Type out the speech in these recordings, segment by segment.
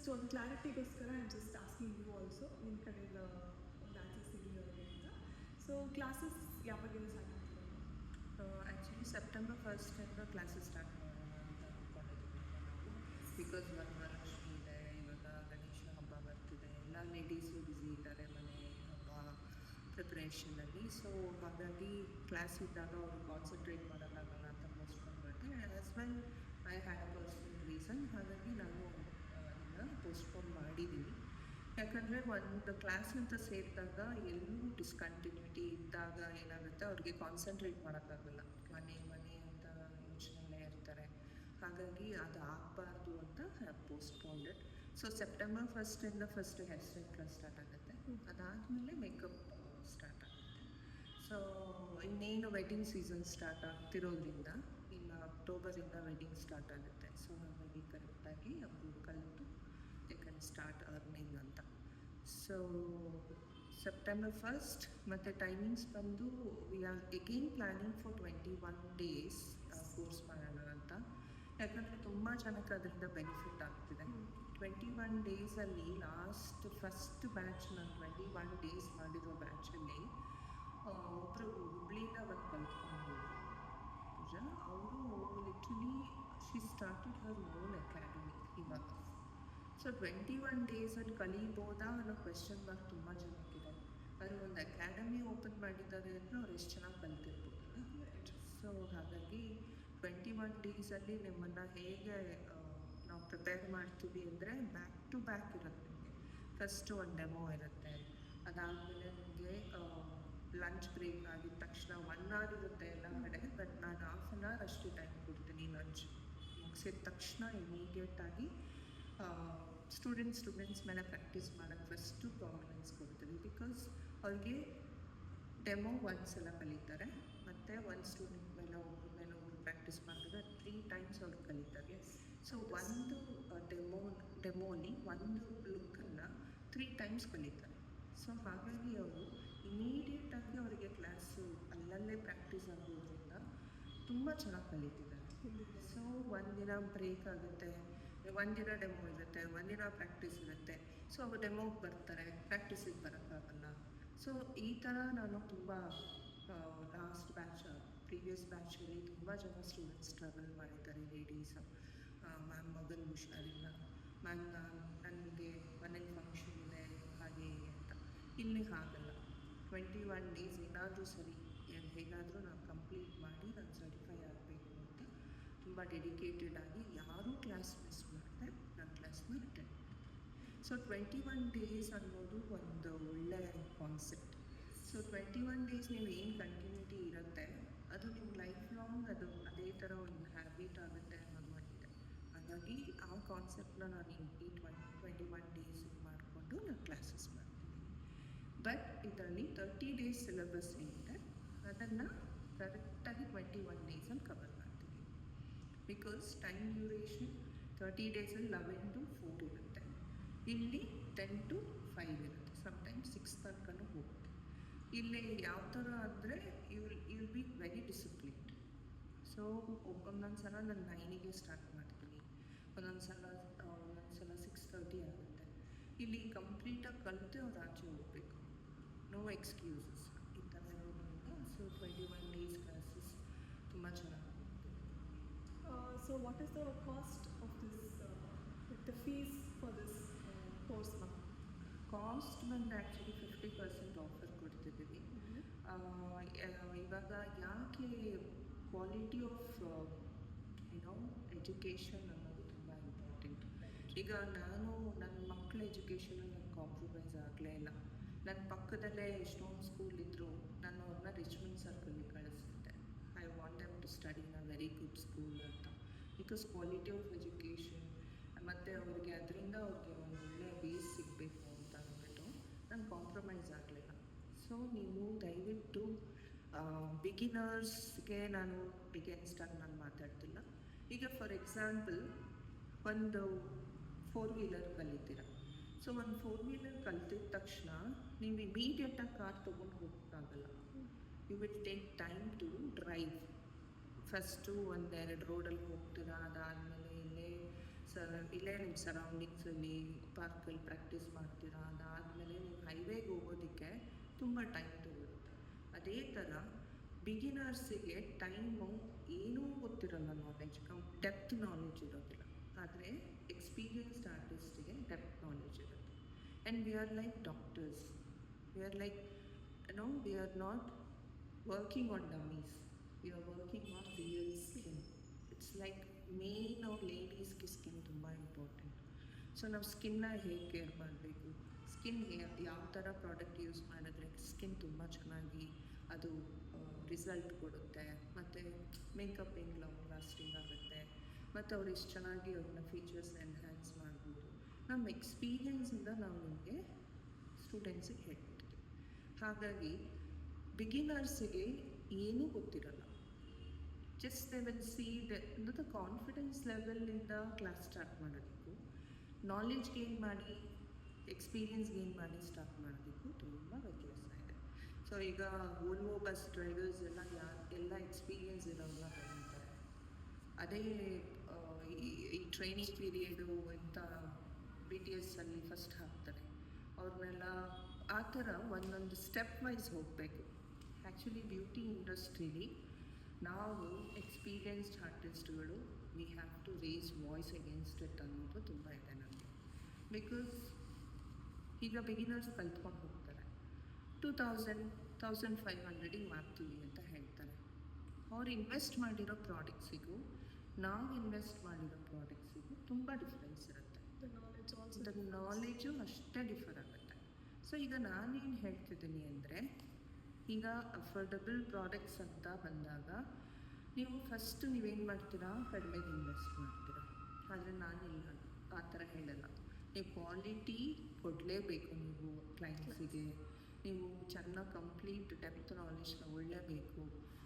Just ಒಂದು ಕ್ಲಾರಿಟಿಗೋಸ್ಕರ I am just asking you also ನಿಮ್ಮ ಕಡೆಯಿಂದ ಬ್ಯಾಚಸ್ ಇದೆಯಾ ಅಂತ. ಸೊ ಕ್ಲಾಸಸ್ ಯಾವಾಗಿಂದ ಸ್ಟಾರ್ಟ್ ಆಗ್ತದೆ? ಆ್ಯಕ್ಚುಲಿ ಸೆಪ್ಟೆಂಬರ್ ಫಸ್ಟಿಂದ ಕ್ಲಾಸಸ್ ಸ್ಟಾರ್ಟ್ ಮಾಡೋಣ ಅಂತ ಅಂದ್ಕೊಂಡಿದ್ದೀವಿ ನಾವು. ಬಿಕಾಸ್ ವರಮಹಾಲಕ್ಷ್ಮಿ ಇದೆ, ಇವಾಗ ಗಣೇಶ ಹಬ್ಬ ಬರ್ತಿದೆ, ಎಲ್ಲ ಲೇಡೀಸು ಬ್ಯುಸಿ ಇದ್ದಾರೆ ಮನೆ ಹಬ್ಬ ಪ್ರಿಪ್ರೇಷನಲ್ಲಿ. ಸೊ ಹಾಗಾಗಿ ಕ್ಲಾಸ್ ಇದ್ದಾಗ ಅವರು ಕಾನ್ಸಂಟ್ರೇಟ್ ಮಾಡೋಕ್ಕಾಗಲ್ಲ ಅಂತ ಪೋಸ್ಟ್ಪೋನ್ ಮಾಡಿದೆ. As well I had a personal reason, ಹಾಗಾಗಿ ನಾನು ಅದನ್ನು ಪೋಸ್ಟ್ಪೋನ್ ಮಾಡಿದ್ದೀನಿ. ಯಾಕಂದರೆ ಒಂದು ಕ್ಲಾಸ್ ಅಂತ ಸೇರಿದಾಗ ಎಲ್ಲೂ ಡಿಸ್ಕಂಟಿನ್ಯೂಟಿ ಇದ್ದಾಗ ಏನಾಗುತ್ತೆ, ಅವ್ರಿಗೆ ಕಾನ್ಸಂಟ್ರೇಟ್ ಮಾಡೋಕ್ಕಾಗಲ್ಲ, ಮನೆ ಅಂತ ಯೋಚನೆಯಲ್ಲೇ ಇರ್ತಾರೆ. ಹಾಗಾಗಿ ಅದು ಆಗಬಾರ್ದು ಅಂತ ಪೋಸ್ಟ್ಪೋನ್ಡ್. ಸೊ ಸೆಪ್ಟೆಂಬರ್ ಫಸ್ಟಿಂದ first hairstyle class start ಆಗುತ್ತೆ, ಅದಾದಮೇಲೆ ಮೇಕಪ್ ಸ್ಟಾರ್ಟ್ ಆಗುತ್ತೆ. ಸೊ ಇನ್ನೇನು ವೆಡ್ಡಿಂಗ್ ಸೀಸನ್ ಸ್ಟಾರ್ಟ್ ಆಗ್ತಿರೋದ್ರಿಂದ ಇನ್ನು ಅಕ್ಟೋಬರಿಂದ ವೆಡ್ಡಿಂಗ್ ಸ್ಟಾರ್ಟ್ ಆಗುತ್ತೆ. ಸೊ ಹಾಗಾಗಿ ಕರೆಕ್ಟಾಗಿ ಅವರು ಕಲಿತು ದೇ ಕ್ಯಾನ್ ಸ್ಟಾರ್ಟ್ ಅರ್ನಿಂಗ್ ಅಂತ. ಸೊ ಸೆಪ್ಟೆಂಬರ್ ಫಸ್ಟ್ ಮತ್ತು ಟೈಮಿಂಗ್ಸ್ ಬಂದು we are again planning for 21 days course ಮಾಡೋಣ ಅಂತ. ಯಾಕಂದರೆ ತುಂಬ ಜನಕ್ಕೆ ಅದರಿಂದ ಬೆನಿಫಿಟ್ ಆಗ್ತಿದೆ. 21 ಡೇಸಲ್ಲಿ ಫಸ್ಟ್ ಬ್ಯಾಚ್ ನಾನು 21 days ಮಾಡಿರೋ ಬ್ಯಾಚಲ್ಲಿ ಒಬ್ಬರು ಹುಬ್ಳಿಯಿಂದ ಬಂದು ಕಲ್ತ್ಕೊಂಡು ಪೂಜಾ, ಅವರು literally she started Har own academy ಇವಾಗ. ಸೊ 21 ಡೇಸಲ್ಲಿ ಕಲಿಬೋದಾ ಅನ್ನೋ ಕ್ವೆಶ್ಚನ್ ಮಾರ್ಕ್ ತುಂಬ ಜನಕ್ಕಿದೆ. ಆದರೆ ಒಂದು ಅಕಾಡೆಮಿ ಓಪನ್ ಮಾಡಿದ್ದಾರೆ ಅಂದರೆ ಅವ್ರು ಎಷ್ಟು ಚೆನ್ನಾಗಿ ಕಲ್ತಿರ್ಬೋದಲ್ಲ. ಸೊ ಹಾಗಾಗಿ 21 ಡೇಸಲ್ಲಿ ನಿಮ್ಮನ್ನು ಹೇಗೆ ನಾವು ಪ್ರಿಪೇರ್ ಮಾಡ್ತೀವಿ ಅಂದರೆ ಬ್ಯಾಕ್ ಟು ಬ್ಯಾಕ್ ಇರುತ್ತೆ ನಿಮಗೆ. ಫಸ್ಟು ಒಂದು ಡೆಮೋ ಇರುತ್ತೆ, ಅದಾದಮೇಲೆ ನಿಮಗೆ ಲಂಚ್ ಬ್ರೇಕ್ ಆಗಿದ ತಕ್ಷಣ 1 hour ಇರುತ್ತೆ ಎಲ್ಲ ಕಡೆ. ಬಟ್ ನಾನು 1/2 hour ಅಷ್ಟು ಟೈಮ್ ಕೊಡ್ತೀನಿ. ಲಂಚ್ ಮುಗಿಸಿದ ತಕ್ಷಣ ಇಮಿಡಿಯೇಟಾಗಿ ಸ್ಟೂಡೆಂಟ್ಸ್ ಮೇಲೆ ಪ್ರಾಕ್ಟೀಸ್ ಮಾಡೋಕ್ಕೆ ಫಸ್ಟು ಪ್ರಾಮಿನೆನ್ಸ್ ಕೊಡ್ತೀವಿ. ಬಿಕಾಸ್ ಅವ್ರಿಗೆ ಡೆಮೋ ಒಂದ್ಸಲ ಕಲಿತಾರೆ, ಮತ್ತು ಒಂದು ಸ್ಟೂಡೆಂಟ್ ಮೇಲೆ ಒಬ್ಬರು ಪ್ರಾಕ್ಟೀಸ್ ಮಾಡಿದ್ರೆ 3 times ಅವ್ರು ಕಲಿತಾರೆ. ಸೊ ಒಂದು ಡೆಮೋಲಿ ಒಂದು ಲುಕ್ಕನ್ನು 3 times ಕಲಿತಾರೆ. ಸೊ ಹಾಗಾಗಿ ಅವರು ಇಮಿಡಿಯೇಟಾಗಿ ಅವರಿಗೆ ಕ್ಲಾಸು ಅಲ್ಲಲ್ಲೇ ಪ್ರಾಕ್ಟೀಸ್ ಆಗೋದ್ರಿಂದ ತುಂಬ ಚೆನ್ನಾಗಿ ಕಲಿತಿದ್ದಾರೆ. ಸೊ ಒಂದಿನ ಬ್ರೇಕ್ ಆಗುತ್ತೆ, ಒಂದಿನ ಡೆಮೋ ಇರುತ್ತೆ, ಒಂದಿನ ಪ್ರಾಕ್ಟೀಸ್ ಇರುತ್ತೆ. ಸೊ ಅವ್ರು ಡೆಮೋಗೆ ಬರ್ತಾರೆ, ಪ್ರಾಕ್ಟೀಸಿಗೆ ಬರೋಕ್ಕಾಗಲ್ಲ. ಸೊ ಈ ಥರ ನಾನು ತುಂಬ ಲಾಸ್ಟ್ ಪ್ರೀವಿಯಸ್ ಬ್ಯಾಚಲ್ಲಿ ತುಂಬ ಜನ ಸ್ಟೂಡೆಂಟ್ಸ್ ಟ್ರಾವೆಲ್ ಮಾಡಿದ್ದಾರೆ, ಲೇಡೀಸ್. ಮ್ಯಾಮ್ ಮಗನ ಹುಷಾರಿಲ್ಲ, ಮ್ಯಾಮ್ ನನಗೆ ಮನೇಲಿ ಫಂಕ್ಷನ್ ಇದೆ ಹಾಗೆ ಅಂತ. ಇಲ್ಲಿ ಹಾಗಲ್ಲ, 21 days ಏನಾದರೂ ಸರಿ ಹೇಗಾದರೂ ನಾನು ಕಂಪ್ಲೀಟ್ ಮಾಡಿ ನಾನು ಸರ್ಟಿಫೈ ಆಗಬೇಕು ಅಂತ ತುಂಬ ಡೆಡಿಕೇಟೆಡ್ ಆಗಿ ಯಾರೂ ಕ್ಲಾಸ್ ಮಿಸ್ ಮಾಡಿದೆ ನಾನು ಕ್ಲಾಸ್ನ ಅಟೆಂಡ್ ಮಾಡಿದೆ. ಸೊ 21 days ಅನ್ನೋದು ಒಂದು ಒಳ್ಳೆಯ ಕಾನ್ಸೆಪ್ಟ್. ಸೊ 21 days ನೀವು ಏನು ಕಂಟಿನ್ಯೂಟಿ ಇರುತ್ತೆ ಅದು ನಿಮ್ಮ ಲೈಫ್ ಲಾಂಗ್ ಅದು ಅದೇ ಥರ ಒಂದು ಹ್ಯಾಬಿಟ್ ಆಗುತ್ತೆ ಅನ್ನೋದು ಒಂದಿದೆ. ಹಾಗಾಗಿ ಆ ಕಾನ್ಸೆಪ್ಟನ್ನ ನಾನು ಈ 21 days ಮಾಡಿಕೊಂಡು ನಾನು ಕ್ಲಾಸಸ್ ಮಾಡ್ತೀನಿ. ಬಟ್ ಇದರಲ್ಲಿ 30 days ಸಿಲೆಬಸ್ ಏನಿದೆ ಅದನ್ನು ಕರೆಕ್ಟಾಗಿ 21 days ಕವರ್ ಮಾಡ್ತೀವಿ. Because time duration 30 days 11 to 4 ಇರುತ್ತೆ, ಇಲ್ಲಿ 10 to 5 ಇರುತ್ತೆ, ಸಮ್ಟೈಮ್ಸ್ 6 ತನಕನೂ ಹೋಗುತ್ತೆ. ಇಲ್ಲಿ ಯಾವ ಥರ ಅಂದರೆ you will be very disciplined. So ಒಂದೊಂದು ಸಲ ನಾನು 9ಗೆ ಸ್ಟಾರ್ಟ್ ಮಾಡ್ತೀನಿ, ಒಂದೊಂದು ಸಲ 6:30 ಆಗುತ್ತೆ. ಇಲ್ಲಿ ಕಂಪ್ಲೀಟಾಗಿ ಕಲಿತು ಅವ್ರು ಆಚೆ ಹೋಗಬೇಕು, ನೋ ಎಕ್ಸ್ಕ್ಯೂಸಸ್ ಈ ಥರ ಇರೋದ್ರಿಂದ. ಸೊ 21 days ಕ್ಲಾಸಸ್ ತುಂಬ ಚೆನ್ನಾಗಿ ಹೋಗ್ತದೆ. So what is the cost of this, the fees for this course? Cost ಬಂದು ಆ್ಯಕ್ಚುಲಿ 50% ಆಫರ್ ಕೊಡ್ತಿದ್ದೀವಿ. ಇವಾಗ ಯಾಕೆ ಕ್ವಾಲಿಟಿ ಆಫ್ ಎಜುಕೇಷನ್ ಅನ್ನೋದು ತುಂಬ ಇಂಪಾರ್ಟೆಂಟ್. ಈಗ ನಾನು ನನ್ನ ಮಕ್ಕಳ ಎಜುಕೇಷನಲ್ಲಿ ನಾನು ಕಾಂಪ್ರಮೈಸ್ ಆಗಲೇ ಇಲ್ಲ. ನನ್ನ ಪಕ್ಕದಲ್ಲೇ ಎಷ್ಟೊಂದು ಸ್ಕೂಲ್ ಇದ್ದರು, ನಾನು ಅವ್ರನ್ನ ರಿಚ್ಮಂಡ್ ಸರ್ಕಲ್ಗೆ ಕಳಿಸಿದ್ದೆ. I want them to study in a very good school ಅಂತ. ಬಿಕಾಸ್ ಕ್ವಾಲಿಟಿ ಆಫ್ ಎಜುಕೇಷನ್ ಮತ್ತು ಅವ್ರಿಗೆ ಅದರಿಂದ ಅವ್ರಿಗೆ ಒಂದು ಒಳ್ಳೆಯ ಬೇಸ್ ಸಿಗಬೇಕು ಅಂತ ಅಂದ್ಬಿಟ್ಟು ನಾನು ಕಾಂಪ್ರಮೈಸ್ ಆಗಲಿಲ್ಲ. ಸೊ ನೀವು ದಯವಿಟ್ಟು ಬಿಗಿನರ್ಸ್ಗೆ ನಾನು ಬಿಗೆನ್ಸ್ಟಾಗಿ ನಾನು ಮಾತಾಡ್ತಿಲ್ಲ. ಈಗ ಫಾರ್ ಎಕ್ಸಾಂಪಲ್ ಒಂದು 4-wheeler ಕಲಿತೀರ. ಸೊ ಒಂದು 4-wheeler ಕಲ್ತಿದ ತಕ್ಷಣ ನೀವು ಇಮಿಡಿಯೇಟಾಗಿ ಕಾರ್ ತೊಗೊಂಡು ಹೋಗೋಕ್ಕಾಗಲ್ಲ. You will take time to drive. First 1-2 ರೋಡಲ್ಲಿ ಹೋಗ್ತೀರಾ, ಅದಾದಮೇಲೆ ಇಲ್ಲೇ ಇಲ್ಲೇ ನಿಮ್ಮ ಸರೌಂಡಿಂಗ್ಸಲ್ಲಿ ಪಾರ್ಕಲ್ಲಿ ಪ್ರಾಕ್ಟೀಸ್ ಮಾಡ್ತೀರಾ, ಅದಾದಮೇಲೆ ನೀವು ಹೈವೇಗೆ ಹೋಗೋದಕ್ಕೆ ತುಂಬ ಟೈಮ್ ತಗೊಳುತ್ತೆ. ಅದೇ ಥರ ಬಿಗಿನರ್ಸಿಗೆ ಟೈಮು ಏನೂ ಗೊತ್ತಿರಲ್ಲ, ನಾಲೆಜ್ ಡೆಪ್ತ್ ನಾಲೆಜ್ ಇರೋದಿಲ್ಲ. ಆದರೆ ಎಕ್ಸ್ಪೀರಿಯನ್ಸ್ಡ್ ಆರ್ಟಿಸ್ಟಿಗೆ ಡೆಪ್ತ್ ನಾಲೆಜ್ ಇರುತ್ತೆ. And we are like doctors, we are like we are not working on dummies, we are working on real skin. It's like main ನಾವು ಲೇಡೀಸ್ಗೆ ಸ್ಕಿನ್ ತುಂಬ important. So ನಾವು ಸ್ಕಿನ್ನ ಹೇಗೆ ಕೇರ್ ಮಾಡಬೇಕು, ಸ್ಕಿನ್ ಯಾವ ಥರ ಪ್ರಾಡಕ್ಟ್ ಯೂಸ್ ಮಾಡಿದ್ರೆ ಸ್ಕಿನ್ ತುಂಬ ಚೆನ್ನಾಗಿ ಅದು ರಿಸಲ್ಟ್ ಕೊಡುತ್ತೆ, ಮತ್ತು ಮೇಕಪ್ ಹೆಂಗೆ ಲಾಂಗ್ ಲಾಸ್ಟಿಂಗ್ ಆಗುತ್ತೆ, ಮತ್ತು ಅವ್ರು ಎಷ್ಟು ಚೆನ್ನಾಗಿ ಅವ್ರನ್ನ ಫೀಚರ್ಸ್ ಎನ್ಹ್ಯಾನ್ಸ್ ಮಾಡ್ಬೋದು. ನಮ್ಮ ಎಕ್ಸ್ಪೀರಿಯನ್ಸಿಂದ ನಾವು ನಿಮಗೆ ಸ್ಟೂಡೆಂಟ್ಸಿಗೆ ಹೇಳ್ಕೊಡ್ತೀವಿ. ಹಾಗಾಗಿ ಬಿಗಿನರ್ಸಿಗೆ ಏನೂ ಗೊತ್ತಿರಲ್ಲ, just they will see the confidence ಲೆವೆಲಿಂದ ಕ್ಲಾಸ್ ಸ್ಟಾರ್ಟ್ ಮಾಡಬೇಕು. ನಾಲೆಜ್ ಗೇನ್ ಮಾಡಿ, ಎಕ್ಸ್ಪೀರಿಯನ್ಸ್ ಗೇನ್ ಮಾಡಿ ಸ್ಟಾರ್ಟ್ ಮಾಡಬೇಕು, ತುಂಬ ವ್ಯತ್ಯಾಸ ಇದೆ. ಸೊ ಈಗ ವೋಲ್ವೋ ಬಸ್ ಡ್ರೈವರ್ಸ್ ಎಲ್ಲ ಎಕ್ಸ್ಪೀರಿಯನ್ಸ್ ಇರೋಲ್ಲ ಹೇಳ್ತಾರೆ. ಅದೇ ಈ ಟ್ರೈನಿಂಗ್ ಪೀರಿಯಡು ಇಂಥ BTS ಅಲ್ಲಿ ಫಸ್ಟ್ ಹಾಕ್ತಾರೆ ಅವ್ರನ್ನೆಲ್ಲ. ಆ ಥರ ಒಂದೊಂದು ಸ್ಟೆಪ್ ವೈಸ್ ಹೋಗಬೇಕು. ಆ್ಯಕ್ಚುಲಿ ಬ್ಯೂಟಿ ಇಂಡಸ್ಟ್ರೀಲಿ ನಾವು ಎಕ್ಸ್ಪೀರಿಯನ್ಸ್ಡ್ ಆರ್ಟಿಸ್ಟ್ಗಳು we have to raise voice against it ಅನ್ನೋದು ತುಂಬ ಇದೆ ನನಗೆ. ಬಿಕಾಸ್ ಈಗ ಬಿಗಿನರ್ಸ್ ಕಲ್ತ್ಕೊಂಡು ಹೋಗ್ತಾರೆ, 1500 ಮಾಡ್ತೀವಿ ಅಂತ ಹೇಳ್ತಾರೆ. ಅವ್ರು ಇನ್ವೆಸ್ಟ್ ಮಾಡಿರೋ ಪ್ರಾಡಕ್ಟ್ಸಿಗೂ ನಾವು ಇನ್ವೆಸ್ಟ್ ಮಾಡಿರೋ ಪ್ರಾಡಕ್ಟ್ಸಿಗೂ ತುಂಬ ಡಿಫ್ರೆನ್ಸ್ ಇರುತ್ತೆ. ದ ನಾಲೆಜು ಅಷ್ಟೇ ಡಿಫರ್ ಆಗುತ್ತೆ. ಸೊ ಈಗ ನಾನೇನು ಹೇಳ್ತಿದ್ದೀನಿ ಅಂದರೆ, ಈಗ ಅಫೋರ್ಡಬಲ್ ಪ್ರಾಡಕ್ಟ್ಸ್ ಅಂತ ಬಂದಾಗ ನೀವು ಫಸ್ಟು ನೀವೇನು ಮಾಡ್ತೀರಾ, ಕಡಿಮೆಗೆ ಇನ್ವೆಸ್ಟ್ ಮಾಡ್ತೀರಾ. ಆದರೆ ನಾನಿಲ್ಲ, ಆ ಥರ ಹೇಳಲ್ಲ. ನೀವು ಕ್ವಾಲಿಟಿ ಕೊಡಲೇಬೇಕು, ನೀವು ಕ್ಲೈಂಟ್ಸಿಗೆ ನೀವು ಚೆನ್ನಾಗಿ ಕಂಪ್ಲೀಟ್ ಡೆಪ್ತ್ ನಾಲೆಜ್ ತಗೊಳ್ಳೇಬೇಕು.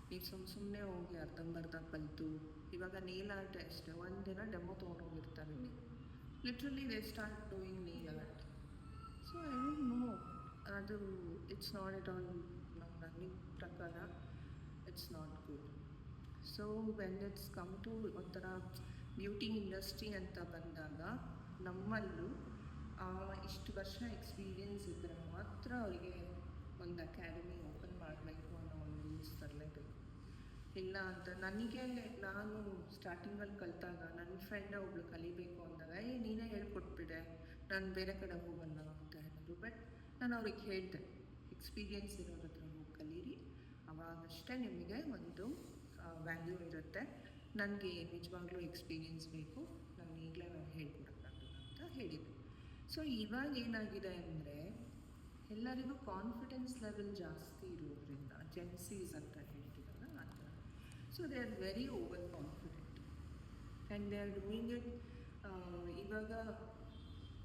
ನೀವು ಸುಮ್ಮನೆ ಹೋಗಿ ಅರ್ಧಂಬರ್ಧ ಕಲಿತು, ಇವಾಗ ನೇಲ್ ಆರ್ಟ್ ಅಷ್ಟೇ, ಒಂದಿನ ಡೆಮೋ ತೊಗೊಂಡೋಗಿರ್ತಾರೆ, literally they start doing nail art. So I don't know, ಅದು ಇಟ್ಸ್ ನಾಟ್ ಎಟ್ ಆಲ್, ನನ್ನ ಪ್ರಕಾರ it's not good. So when it's come to ಒಂಥರ ಬ್ಯೂಟಿ ಇಂಡಸ್ಟ್ರಿ ಅಂತ ಬಂದಾಗ ನಮ್ಮಲ್ಲೂ ಇಷ್ಟು ವರ್ಷ ಎಕ್ಸ್ಪೀರಿಯನ್ಸ್ ಇದ್ದರೆ ಮಾತ್ರ ಅವರಿಗೆ ಒಂದು ಅಕಾಡೆಮಿ ಓಪನ್ ಮಾಡಬೇಕು ಅನ್ನೋ ಒಂದು ರೂಲ್ಸ್ ತರಲೇಬೇಕು. ಇಲ್ಲ ಅಂತ ನಾನು ಸ್ಟಾರ್ಟಿಂಗಲ್ಲಿ ಕಲಿತಾಗ ನನ್ನ ಫ್ರೆಂಡ್ ಒಬ್ಳು ಕಲಿಬೇಕು ಅಂದಾಗ ನೀನೇ ಹೇಳ್ಕೊಟ್ಬಿಡೆ, ನಾನು ಬೇರೆ ಕಡೆ ಹೋಗಲ್ಲ ಅಂತ ಹೇಳಿದ್ರು. ಬಟ್ ನಾನು ಅವ್ರಿಗೆ ಹೇಳಿದೆ, ಎಕ್ಸ್ಪೀರಿಯನ್ಸ್ ಇರೋರ ಹತ್ರ ಹೋಗಿ ಕಲೀರಿ, ಅವಾಗಷ್ಟೇ ನಿಮಗೆ ಒಂದು ವ್ಯಾಲ್ಯೂ ಇರುತ್ತೆ. ನನಗೆ ನಿಜವಾಗ್ಲೂ ಎಕ್ಸ್ಪೀರಿಯನ್ಸ್ ಬೇಕು, ನಾನು ಈಗಲೇ ಹೇಳ್ಕೊಡೋಕ್ಕಾಗಲ್ಲ ಅಂತ ಹೇಳಿದೆ. ಸೊ ಇವಾಗ ಏನಾಗಿದೆ ಅಂದರೆ, ಎಲ್ಲರಿಗೂ ಕಾನ್ಫಿಡೆನ್ಸ್ ಲೆವೆಲ್ ಜಾಸ್ತಿ ಇರೋದ್ರಿಂದ, ಜೆನ್ಸೀಸ್ ಅಂತ ಹೇಳ್ತಿದ್ದಲ್ಲ ಆ ಥರ. So they are very over confident and they are doing it. ಇವಾಗ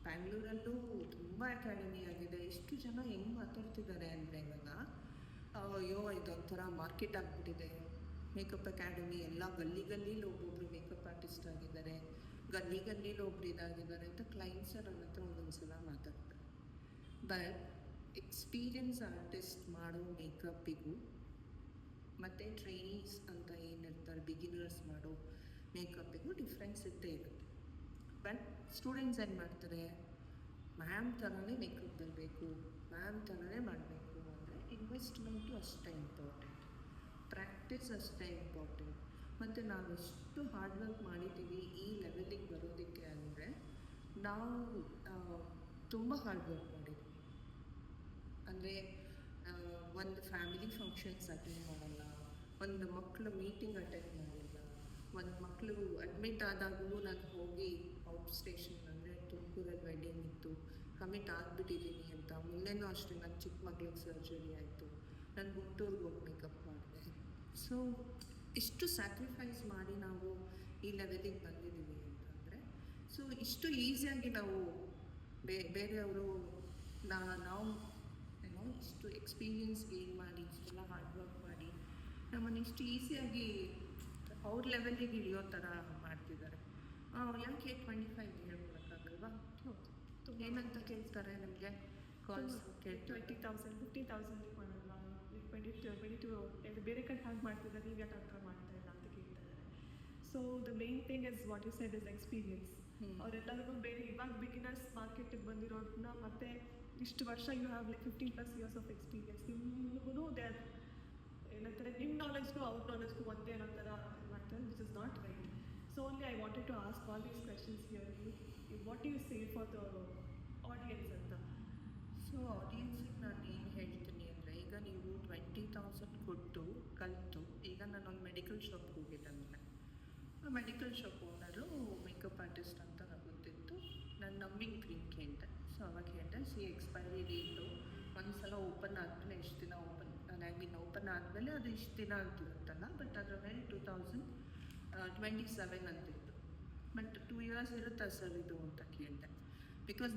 ಬ್ಯಾಂಗ್ಳೂರಲ್ಲೂ ತುಂಬ ಅಕಾಡೆಮಿ ಆಗಿದೆ. ಎಷ್ಟು ಜನ ಹೆಂಗೆ ಮಾತಾಡ್ತಿದ್ದಾರೆ ಅಂದರೆ, ಇವಾಗ ಅಯ್ಯೋ ಇದೊಂಥರ ಮಾರ್ಕೆಟ್ ಆಗಿಬಿಟ್ಟಿದೆ, ಮೇಕಪ್ ಅಕಾಡೆಮಿ ಎಲ್ಲ ಗಲ್ಲಿಲಿ ಒಬ್ಬೊಬ್ಬರು ಮೇಕಪ್ ಆರ್ಟಿಸ್ಟ್ ಆಗಿದ್ದಾರೆ, ಗಲ್ಲಿಲಿ ಒಬ್ರು ಇದಾಗಿದ್ದಾರೆ ಅಂತ ಕ್ಲೈಂಟ್ಸ್ ನನ್ನ ಹತ್ರ ಒಂದೊಂದು ಸಲ ಮಾತಾಡ್ತಾರೆ. ಬಟ್ ಎಕ್ಸ್ಪೀರಿಯನ್ಸ್ ಆರ್ಟಿಸ್ಟ್ ಮಾಡೋ ಮೇಕಪ್ಪಿಗೂ ಮತ್ತು ಟ್ರೈನೀಸ್ ಅಂತ ಏನಿರ್ತಾರೆ ಬಿಗಿನರ್ಸ್ ಮಾಡೋ ಮೇಕಪ್ಪಿಗೂ ಡಿಫ್ರೆನ್ಸ್ ಇದ್ದೇ ಇರುತ್ತೆ. ಬಟ್ ಸ್ಟೂಡೆಂಟ್ಸ್ ಏನು ಮಾಡ್ತಾರೆ, ಮ್ಯಾಮ್ ಥರನೇ ಮೇಕಪ್ ಬರಬೇಕು, ಮ್ಯಾಮ್ ಥರನೇ ಮಾಡಬೇಕು ಅಂದರೆ ಇನ್ವೆಸ್ಟ್ಮೆಂಟು ಅಷ್ಟೇ ಇಂಪಾರ್ಟೆಂಟ್, ಪ್ರಾಕ್ಟೀಸ್ ಅಷ್ಟೇ ಇಂಪಾರ್ಟೆಂಟ್. ಮತ್ತು ನಾವೆಷ್ಟು ಹಾರ್ಡ್ ವರ್ಕ್ ಮಾಡಿದ್ದೀವಿ ಈ ಲೆವೆಲಿಗೆ ಬರೋದಕ್ಕೆ ಅಂದರೆ, ನಾವು ತುಂಬ ಹಾರ್ಡ್ ವರ್ಕ್ ಮಾಡಿದ್ವಿ. ಅಂದರೆ ಒಂದು ಫ್ಯಾಮಿಲಿ ಫಂಕ್ಷನ್ಸ್ ಅಟೆಂಡ್ ಮಾಡಲ್ಲ, ಒಂದು ಮಕ್ಕಳು ಮೀಟಿಂಗ್ ಅಟೆಂಡ್ ಮಾಡಿಲ್ಲ, ಒಂದು ಮಕ್ಕಳು ಅಡ್ಮಿಟ್ ಆದಾಗಲೂ ನಾನು ಹೋಗಿ ಔಟ್ ಸ್ಟೇಷನ್ ಅಂದರೆ ತುಮಕೂರಲ್ಲಿ ವೆಡ್ಡಿಂಗ್ ಇತ್ತು, ಕಮಿಟ್ ಆಗಿಬಿಟ್ಟಿದ್ದೀನಿ ಅಂತ. ಮುಂದೆನೂ ಅಷ್ಟೇ ನನ್ನ ಚಿಕ್ಕ ಮಗಳಿಗೆ ಸರ್ಜರಿ ಆಯಿತು, ನಾನು ಗುಂಟೂರಿಗೆ ಹೋಗಿ ಮೇಕಪ್ ಮಾಡಿದೆ. ಸೊ ಇಷ್ಟು ಸ್ಯಾಕ್ರಿಫೈಸ್ ಮಾಡಿ ನಾವು ಈ ಲೆವೆಲಿಗೆ ಬಂದಿದ್ದೀವಿ ಅಂತಂದರೆ, ಸೊ ಇಷ್ಟು ಈಸಿಯಾಗಿ ನಾವು ಬೇರೆಯವರು ನಾವು ಏನೋ ಇಷ್ಟು ಎಕ್ಸ್ಪೀರಿಯನ್ಸ್ ಗೇನ್ ಮಾಡಿ, ಇಷ್ಟೆಲ್ಲ ಹಾರ್ಡ್ ವರ್ಕ್ ಮಾಡಿ ನಮ್ಮನ್ನು ಇಷ್ಟು ಈಸಿಯಾಗಿ ಅವ್ರ ಲೆವೆಲಿಗೆ ಇಳಿಯೋ ಥರ ಮಾಡ್ತಿದ್ದಾರೆ. ಯಾಕೆ 25 ಹೇಳ್ಕೊಳಕ್ಕಾಗಲ್ವಾ? ಏನಂತ ಕೇಳ್ತಾರೆ ನಮಗೆ ಕಾಲ್ಸ್ ಕೇಳ್ತಾರೆ, 20,000 50,000 ಮಾಡಲ್ಲ, 22 ಬೇರೆ ಕಡೆ ಹಾಗೆ ಮಾಡ್ತಿದ್ದಾರೆ, ನೀವು ಯಾಕೆ ಆ ಥರ ಮಾಡ್ತಾ ಇಲ್ಲ ಅಂತ ಕೇಳ್ತಾ ಇದ್ದಾರೆ. So the main thing is what you said is experience. ಅವರೆಲ್ಲರಿಗೂ ಬೇರೆ ಇವಾಗ ಬಿಗಿನರ್ಸ್ ಮಾರ್ಕೆಟಿಗೆ ಬಂದಿರೋದನ್ನ ಮತ್ತೆ ಇಷ್ಟು ವರ್ಷ you have like 15+ years of experience, ನಿಮಗೂ ದೇ ಆರ್ ಏನಂತಾರೆ ನಿಮ್ಮ ನಾಲೆಜ್ಗೂ ಅವ್ರ ನಾಲೆಜ್ಗೂ ಒಂದೇ ಅನ್ನೋ ಥರ ಮಾಡ್ತಾರೆ, which is not right. So only I wanted to ask all these questions here, what you say for the audience ಅಂತ. ಸೊ ಆಡಿಯನ್ಸಿಗೆ ನಾನು ಏನು ಹೇಳ್ತೀನಿ ಅಂದರೆ, ಈಗ ನೀವು 20,000 ಕೊಟ್ಟು ಕಲಿತು, ಈಗ ನಾನೊಂದು ಮೆಡಿಕಲ್ ಶಾಪ್ಗೆ ಹೋಗಿದ್ದೆ ಮೇಲೆ, ಆ medical shop owner makeup artist ಅಂತ ನನಗೆ ಗೊತ್ತಿತ್ತು. ನಾನು ನಮ್ಮಿಂಗ್ ಕ್ರೀಮ್ ಕೇಳಿದೆ. ಸೊ ಅವಾಗ ಹೇಳಿದೆ, ಎಕ್ಸ್ಪೈರಿ ಡೇಟು ಒಂದು ಸಲ ಓಪನ್ ಆದಮೇಲೆ ಎಷ್ಟು ದಿನ ಓಪನ್ ಆದಮೇಲೆ ಅದು ಇಷ್ಟು ದಿನ ಅಂತಿರುತ್ತಲ್ಲ, ಬಟ್ ಅದರ ಮೇಲೆ 2027 ಅಂತಿತ್ತು. ಬಟ್ 2 years ಇರುತ್ತಾ ಸರ್ ಇದು ಅಂತ ಕೇಳಿದೆ. ಬಿಕಾಸ್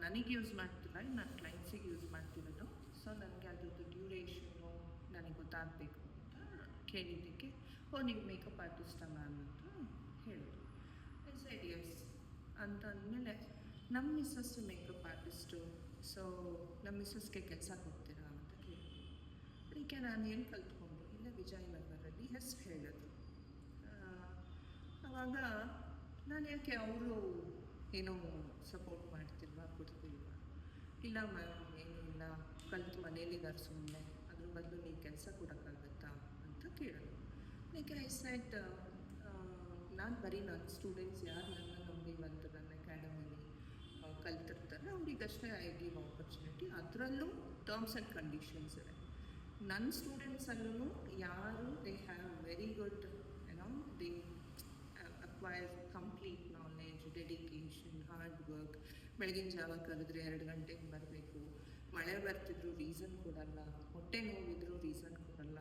ನನಗೆ ಯೂಸ್ ಮಾಡ್ತಿಲ್ಲ, ನನ್ನ ಕ್ಲೈಂಟ್ಸಿಗೆ ಯೂಸ್ ಮಾಡ್ತಿರೋದು. ಸೊ ನನಗೆ ಅದ್ರದ್ದು ಡ್ಯೂರೇಷನ್ನು ನನಗೆ ಗೊತ್ತಾಗಬೇಕು ಅಂತ ಕೇಳಿದ್ದಕ್ಕೆ, ನೀವು ಮೇಕಪ್ ಆರ್ಟಿಸ್ಟಾ ಮ್ಯಾಮ್ ಅಂತ ಹೇಳಿದ್ರು. ಸೈಡ್ ಎಸ್ ಅಂತ ಅಂದಮೇಲೆ, ನಮ್ಮ ಮಿಸ್ಸಸ್ಸು ಮೇಕಪ್ ಆರ್ಟಿಸ್ಟು, ಸೊ ನಮ್ಮ ಮಿಸ್ಸಸ್ಗೆ ಕೆಲಸ ಕೊಡ್ತೀರಾ ಅಂತ ಕೇಳಿದ್ರು. ಅದಕ್ಕೆ ನಾನು ಏನು ಕಲ್ತ್ಕೊಂಡು ಇಲ್ಲ ವಿಜಯನಗರಲ್ಲಿ ಹೆಸರು ಹೇಳಿದ್ರು. ಆವಾಗ ನಾನು ಯಾಕೆ ಅವರು ಏನೋ ಸಪೋರ್ಟ್ ಮಾಡ್ತಿಲ್ವಾ, ಕೊಡ್ತಿಲ್ವಾ? ಇಲ್ಲ ಮ್ಯಾಮ್ ಏನೂ ಇಲ್ಲ, ಕಲಿತು ಮನೇಲಿದ್ದಾರೆ ಸುಮ್ಮನೆ, ಅದ್ರ ಬದಲು ನೀವು ಕೆಲಸ ಕೊಡೋಕ್ಕಾಗತ್ತಾ ಅಂತ ಕೇಳಿದ್ರು. ಅದಕ್ಕೆ ಐ ಸೆಡ್, ನಾನು ಬರೀ ನನ್ನ ಸ್ಟೂಡೆಂಟ್ಸ್ ಯಾರು ನನ್ನ ನಂಬಿ ಬಂದು ನನ್ನ ಅಕಾಡೆಮಿಲಿ ಕಲ್ತಿರ್ತಾರೆ ಅವ್ರಿಗಷ್ಟೇ ಐ ಗಿವ್ ಆಪರ್ಚುನಿಟಿ. ಅದರಲ್ಲೂ ಟರ್ಮ್ಸ್ ಆ್ಯಂಡ್ ಕಂಡೀಷನ್ಸ್ ಇದೆ. ನನ್ನ ಸ್ಟೂಡೆಂಟ್ಸಲ್ಲೂ ಯಾರು ದೇ ಹ್ಯಾವ್ ವೆರಿ ಗುಡ್ ಏನೋ they acquire complete knowledge, dedication, hard work. ಬೆಳಗಿನ ಜಾವ ಕರೆದ್ರೆ 2 ಗಂಟೆಗೆ ಬರಬೇಕು, ಮಳೆ ಬರ್ತಿದ್ರು ರೀಸನ್ ಕೊಡಲ್ಲ, ಹೊಟ್ಟೆ ನೋವಿದ್ರು ರೀಸನ್ ಕೊಡಲ್ಲ,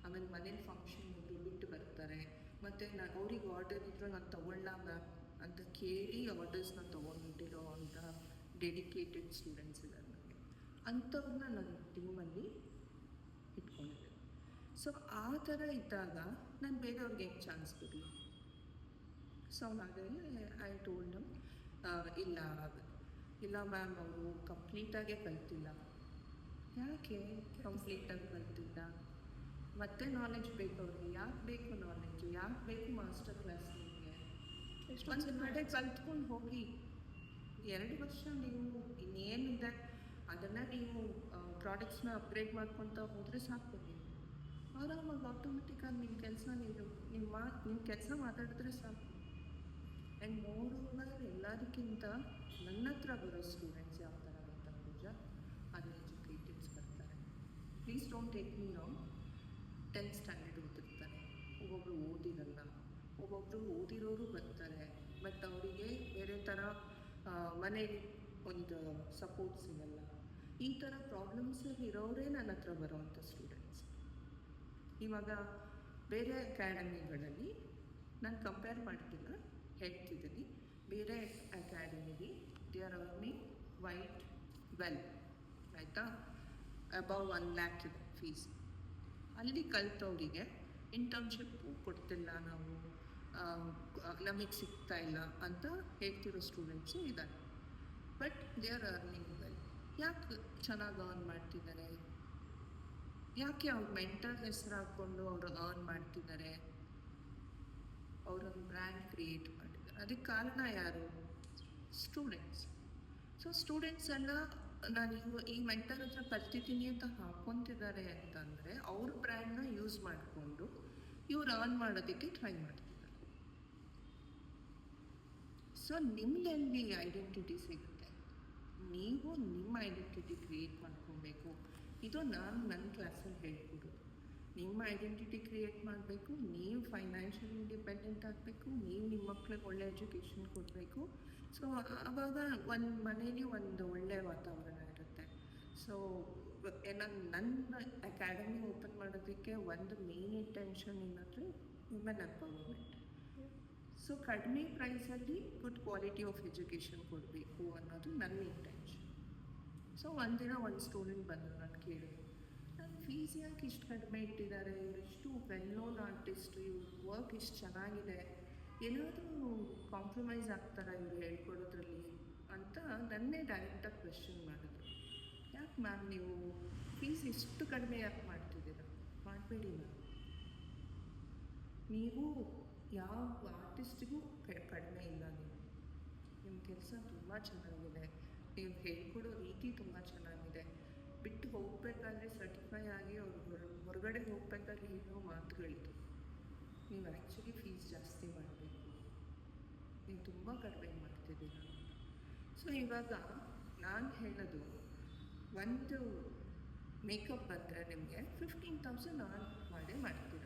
ಆಮೇಲೆ ಮನೇಲಿ ಫಂಕ್ಷನ್ ಇದ್ರು ಬಿಟ್ಟು ಬರ್ತಾರೆ. ಮತ್ತು ಅವ್ರಿಗೆ ಆರ್ಡರ್ ಇದ್ದರೂ ನಾನು ತೊಗೊಳ್ಳ ಮ್ಯಾಮ್ ಅಂತ ಕೇಳಿ ಆರ್ಡರ್ಸ್ನ ತೊಗೊಂಡಿರೋ ಅಂಥ ಡೆಡಿಕೇಟೆಡ್ ಸ್ಟೂಡೆಂಟ್ಸ್ ಇದ್ದಾರೆ ನನಗೆ. ಅಂಥವ್ರನ್ನ ನನ್ನ ಟೀಮಲ್ಲಿ ಇಟ್ಕೊಂಡಿದ್ದೆ. ಸೊ ಆ ಥರ ಇದ್ದಾಗ ನಾನು ಬೇರೆಯವ್ರಿಗೆ ಹೆಂಗೆ ಚಾನ್ಸ್ ಕೊಡಲಿ? ಸೊ ಹಾಗಾಗಿ ಐ ಟೋಲ್ಡ್ ದೆಮ್, ಇಲ್ಲ ಮ್ಯಾಮ್ ಅವರು ಕಂಪ್ಲೀಟಾಗೇ ಕಲ್ತಿಲ್ಲ. ಯಾಕೆ ಕಂಪ್ಲೀಟಾಗಿ ಕಲ್ತಿಲ್ಲ? ಮತ್ತೆ ನಾಲೆಜ್ ಬೇಕು ಅವ್ರಿಗೆ. ಯಾಕೆ ಬೇಕು ನಾಲೆಜು? ಯಾಕೆ ಬೇಕು ಮಾಸ್ಟರ್ ಕ್ಲಾಸ್? ನಿಮಗೆ ಒಂದು ಕಡೆ ಕಲ್ತ್ಕೊಂಡು ಹೋಗಿ 2 ವರ್ಷ ನೀವು ಇನ್ನೇನಿದೆ ಅದನ್ನು ನೀವು ಪ್ರಾಡಕ್ಟ್ಸ್ನ ಅಪ್ಗ್ರೇಡ್ ಮಾಡ್ಕೊತ ಹೋದರೆ ಸಾಕು. ನೀವು ಆರಾಮಾಗಿ ಆಟೋಮೆಟಿಕ್ಕಾಗಿ ನಿಮ್ಮ ಕೆಲಸ ನಿಮ್ಮ ಕೆಲಸ ಮಾತಾಡಿದ್ರೆ ಸಾಕು. ಆ್ಯಂಡ್ ಮೋರೋವರ್ ಎಲ್ಲದಕ್ಕಿಂತ ನನ್ನ ಹತ್ರ ಬರೋ ಸ್ಟೂಡೆಂಟ್ಸ್ ಯಾವ ಥರ ಅಂತ ಪೂಜಾ, ಅನ್ಎಜುಕೇಟೆಡ್ಸ್ ಬರ್ತಾರೆ. Please don't take me wrong. 10th standard ಓದಿರ್ತಾರೆ, ಒಬ್ಬೊಬ್ಬರು ಓದಿರಲ್ಲ, ಒಬ್ಬೊಬ್ಬರು ಓದಿರೋರು ಬರ್ತಾರೆ, ಬಟ್ ಅವರಿಗೆ ಬೇರೆ ಥರ ಮನೇಲಿ ಒಂದು ಸಪೋರ್ಟ್ ಸಿಗಲ್ಲ. ಈ ಥರ ಪ್ರಾಬ್ಲಮ್ಸಲ್ಲಿ ಇರೋರೇ ನನ್ನ ಹತ್ರ ಬರೋವಂಥ ಸ್ಟೂಡೆಂಟ್ಸ್. ಇವಾಗ ಬೇರೆ ಅಕಾಡೆಮಿಗಳಲ್ಲಿ ನಾನು ಕಂಪೇರ್ ಮಾಡ್ತಿಲ್ಲ, ಹೇಳ್ತಿದ್ದೀನಿ, ಬೇರೆ ಅಕಾಡೆಮಿಲಿ ದೇ ಆರ್ ಅರ್ನಿಂಗ್ ವೆಲ್, ಆಯಿತಾ? ಅಬೌವ್ 1 lakh ಇದೆ ಫೀಸ್. ಅಲ್ಲಿ ಕಲ್ತವರಿಗೆ ಇಂಟರ್ನ್ಶಿಪ್ಪು ಕೊಡ್ತಿಲ್ಲ ನಾವು, ನಮಗೆ ಸಿಗ್ತಾ ಇಲ್ಲ ಅಂತ ಹೇಳ್ತಿರೋ ಸ್ಟೂಡೆಂಟ್ಸು ಇದ್ದಾರೆ. But they are earning well. ಯಾಕೆ ಚೆನ್ನಾಗಿ ಅರ್ನ್ ಮಾಡ್ತಿದ್ದಾರೆ? ಯಾಕೆ ಅವ್ರ ಮೆಂಟಲ್ ಹೆಸರು ಹಾಕ್ಕೊಂಡು ಅವರು ಅರ್ನ್ ಮಾಡ್ತಿದ್ದಾರೆ? ಅವರೊಂದು ಬ್ರ್ಯಾಂಡ್ ಕ್ರಿಯೇಟ್ ಮಾಡಿದ್ದಾರೆ. ಅದಕ್ಕೆ ಕಾರಣ ಯಾರು? ಸ್ಟೂಡೆಂಟ್ಸ್. ಸೊ ಸ್ಟೂಡೆಂಟ್ಸ್ ಎಲ್ಲ ನಾನು ಈ ಮೆಂಟರ್ ಹತ್ರ ಕಲ್ತಿದ್ದೀನಿ ಅಂತ ಹಾಕ್ಕೊತಿದ್ದಾರೆ ಅಂತಂದರೆ ಅವ್ರ ಬ್ರ್ಯಾಂಡ್ನ ಯೂಸ್ ಮಾಡಿಕೊಂಡು ಇವ್ರು ಅರ್ನ್ ಮಾಡೋದಕ್ಕೆ ಟ್ರೈ ಮಾಡ್ತಿದ್ದಾರೆ. ಸೊ ನಿಮ್ಮಲ್ಲಿ ಐಡೆಂಟಿಟಿ ಸಿಗುತ್ತೆ, ನೀವು ನಿಮ್ಮ ಐಡೆಂಟಿಟಿ ಕ್ರಿಯೇಟ್ ಮಾಡ್ಕೊಬೇಕು. ಇದು ನಾನು ನನ್ನ ಕ್ಲಾಸಲ್ಲಿ ಹೇಳ್ಕೊಡೋದು. ನಿಮ್ಮ ಐಡೆಂಟಿಟಿ ಕ್ರಿಯೇಟ್ ಮಾಡಬೇಕು, ನೀವು ಫೈನಾನ್ಷಿಯಲ್ ಇಂಡಿಪೆಂಡೆಂಟ್ ಆಗಬೇಕು, ನೀವು ನಿಮ್ಮ ಮಕ್ಳಿಗೆ ಒಳ್ಳೆ ಎಜುಕೇಷನ್ ಕೊಡಬೇಕು. ಸೊ ಆವಾಗ ಒಂದು ಮನೇಲಿ ಒಂದು ಒಳ್ಳೆಯ ವಾತಾವರಣ ಇರುತ್ತೆ. ಸೊ ನನ್ನ ಅಕಾಡೆಮಿ ಓಪನ್ ಮಾಡೋದಕ್ಕೆ ಒಂದು ಮೇನ್ ಇಂಟೆನ್ಷನ್ ಏನಂದರೆ ವುಮೆನ್ ಎಂಪವರ್ಮೆಂಟ್. ಸೊ ಕಡಿಮೆ ಪ್ರೈಸಲ್ಲಿ ಗುಡ್ ಕ್ವಾಲಿಟಿ ಆಫ್ ಎಜುಕೇಷನ್ ಕೊಡಬೇಕು ಅನ್ನೋದು ನನ್ನ ಇಂಟೆನ್ಷನ್. ಸೊ ಒಂದಿನ ಒಂದು ಸ್ಟೂಡೆಂಟ್ ಬಂದರು, ನಾನು ಕೇಳಿದೆ, ನನ್ನ ಫೀಸ್ ಯಾಕೆ ಇಷ್ಟು ಕಡಿಮೆ ಇಟ್ಟಿದ್ದಾರೆ? ಇವರಿಷ್ಟು ವೆಲ್ ನೋನ್ ಆರ್ಟಿಸ್ಟು, ಇವ್ರ ವರ್ಕ್ ಇಷ್ಟು ಚೆನ್ನಾಗಿದೆ, ಏನಾದರೂ ಕಾಂಪ್ರಮೈಸ್ ಆಗ್ತಾರಾ ಇವರು ಹೇಳ್ಕೊಡೋದ್ರಲ್ಲಿ ಅಂತ ನನ್ನೇ ಡೈರೆಕ್ಟಾಗಿ ಕ್ವೆಶ್ಚನ್ ಮಾಡಿದ್ರು. ಯಾಕೆ ಮ್ಯಾಮ್ ನೀವು ಫೀಸ್ ಇಷ್ಟು ಕಡಿಮೆ ಯಾಕೆ ಮಾಡ್ತಿದ್ದೀರಾ? ಮಾಡಬೇಡಿ ಮ್ಯಾಮ್, ನೀವು ಯಾವ ಆರ್ಟಿಸ್ಟಿಗೂ ಕಡಿಮೆ ಇಲ್ಲ. ನೀವು ಕೆಲಸ ತುಂಬ ಚೆನ್ನಾಗಿದೆ, ನೀವು ಹೇಳ್ಕೊಡೋ ರೀತಿ ತುಂಬ ಚೆನ್ನಾಗಿದೆ, ಬಿಟ್ಟು ಹೋಗಬೇಕಾದ್ರೆ ಸರ್ಟಿಫೈ ಆಗಿ ಅವ್ರು ಹೊರಗಡೆ ಹೋಗ್ಬೇಕಾದ್ರೆ ಹೇಳೋ ಮಾತುಗಳಿತ್ತು, ನೀವು ಆ್ಯಕ್ಚುಲಿ ಫೀಸ್ ಜಾಸ್ತಿ ಮಾಡಬೇಕು, ನೀವು ತುಂಬ ಕಡಿಮೆ ಮಾಡ್ತಿದ್ದೀರ. ಸೊ ಇವಾಗ ನಾನು ಹೇಳೋದು, ಒಂದು ಮೇಕಪ್ ಬಂದರೆ ನಿಮಗೆ 15,000 ಆನ್ ಮಾಡೇ ಮಾಡ್ತೀರ.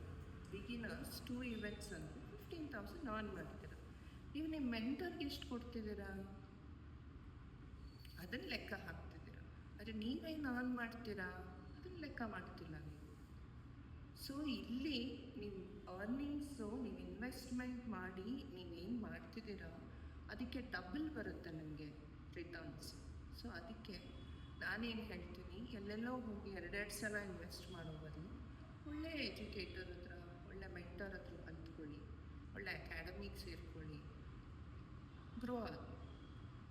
ಬಿಗಿನರ್ಸ್ 2 ಇವೆಂಟ್ಸ್ ಅಂದರೆ 15,000 ಆನ್ ಮಾಡ್ತೀರ. ನೀವು ನಿಮ್ಮ ಮೆಂಟರ್ಗೆ ಎಷ್ಟು ಕೊಡ್ತಿದ್ದೀರಾ ಅದನ್ನು ಲೆಕ್ಕ ಹಾಕ್ತಿದ್ದೀರ. ಆದರೆ ನೀವೇನು ಆನ್ ಮಾಡ್ತೀರಾ ಅದನ್ನು ಲೆಕ್ಕ ಮಾಡ್ತಿಲ್ಲ ನೀವು. ಸೊ ಇಲ್ಲಿ ನೀವು ಅರ್ನಿಂಗ್ಸು, ನೀವು ಇನ್ವೆಸ್ಟ್ಮೆಂಟ್ ಮಾಡಿ ನೀವೇನು ಮಾಡ್ತಿದ್ದೀರಾ ಅದಕ್ಕೆ ಡಬಲ್ ಬರುತ್ತೆ ನಿಮಗೆ ರಿಟರ್ನ್ಸ್. ಸೊ ಅದಕ್ಕೆ ನಾನೇನು ಹೇಳ್ತೀನಿ, ಎಲ್ಲೆಲ್ಲೋ ಹೋಗಿ 2 ಸಲ ಇನ್ವೆಸ್ಟ್ ಮಾಡೋ ಬದಲು ಒಳ್ಳೆ ಎಜುಕೇಟರ್ ಹತ್ರ, ಒಳ್ಳೆ ಮೆಂಟರ್ ಹತ್ರ ಕಲ್ತ್ಕೊಳ್ಳಿ, ಒಳ್ಳೆ ಅಕಾಡೆಮಿಗೆ ಸೇರ್ಕೊಳ್ಳಿ, ಗ್ರೋ ಆಗಿ.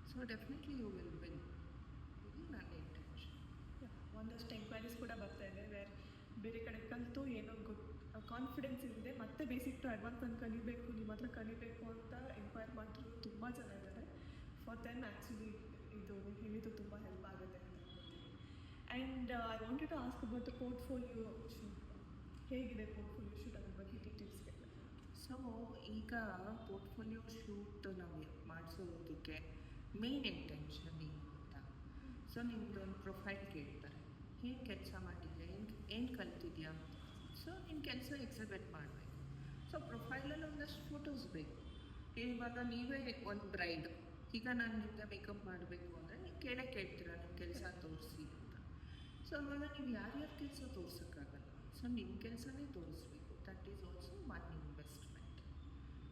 So definitely you will win. ಇದು ನನ್ನ ಇಂಟೆನ್ಷನ್. ಒಂದಷ್ಟು ಎಂಕ್ವೈರೀಸ್ ಕೂಡ ಬರ್ತಾ ಇದೆ, ವೇರ್ ಬೇರೆ ಕಡೆ ಕಲಿತು ಏನೋ ಕಾನ್ಫಿಡೆನ್ಸ್ ಇದೆ, ಮತ್ತೆ ಬೇಸಿಕ್ ಟು ಅಡ್ವಾನ್ಸ್ ಅಂತ ಕಲಿಬೇಕು, ನಿಮ್ಮ ಹತ್ರ ಕಲಿಬೇಕು ಅಂತ ಎಂಕ್ವೈರ್ ಮಾಡ್ತಿರೋದು ತುಂಬ ಜನ ಇದ್ದಾರೆ. ಫಾರ್ ದೆನ್ ಆ್ಯಕ್ಚುಲಿ ಇದು ಹೇಳಿದ್ದು ತುಂಬ ಹೆಲ್ಪ್ ಆಗುತ್ತೆ ಅಂತ ಹೇಳ್ತೀನಿ. And I wanted to ask about the portfolio shoot. ಹೇಗಿದೆ ಪೋರ್ಟ್ಫೋಲಿಯೋ ಶೂಟ್, ಅದ್ರ ಬಗ್ಗೆ ಡೀಟೇಲ್ಸ್ ಬೇಕು. ಸೊ ಈಗ ಪೋರ್ಟ್ಫೋಲಿಯೋ ಶೂಟ್ ನಾವು ಮಾಡಿಸೋದಕ್ಕೆ ಮೇನ್ ಇಂಟೆನ್ಷನ್ ಏನು ಅಂತ, ಸೊ ನಿಮ್ಮದೊಂದು ಪ್ರೊಫೈಲ್ ಕೇಳ್ತಾರೆ, ಏನು ಕೆಲಸ ಮಾಡಿದ್ಯಾ, ಏನು ಕಲ್ತಿದ್ಯಾ, ಸೊ ನಿಮ್ಮ ಕೆಲಸ ಎಕ್ಸಿಬಿಟ್ ಮಾಡಬೇಕು. ಸೊ ಪ್ರೊಫೈಲಲ್ಲಿ ಒಂದಷ್ಟು ಫೋಟೋಸ್ ಬೇಕು. ಇವಾಗ ನೀವೇ ಒಂದು ಬ್ರೈಡ್, ಈಗ ನಾನು ನಿಮಗೆ ಮೇಕಪ್ ಮಾಡಬೇಕು ಅಂದರೆ ನೀವು ಕೇಳ್ತೀರಾ ನಿಮ್ಮ ಕೆಲಸ ತೋರಿಸಿ ಅಂತ. ಸೊ ಅವಾಗ ನೀವು ಯಾರ್ಯಾರ ಕೆಲಸ ತೋರ್ಸೋಕ್ಕಾಗಲ್ಲ. ಸೊ ನಿಮ್ಮ ಕೆಲಸನೇ ತೋರಿಸ್ಬೇಕು. That is also one investment.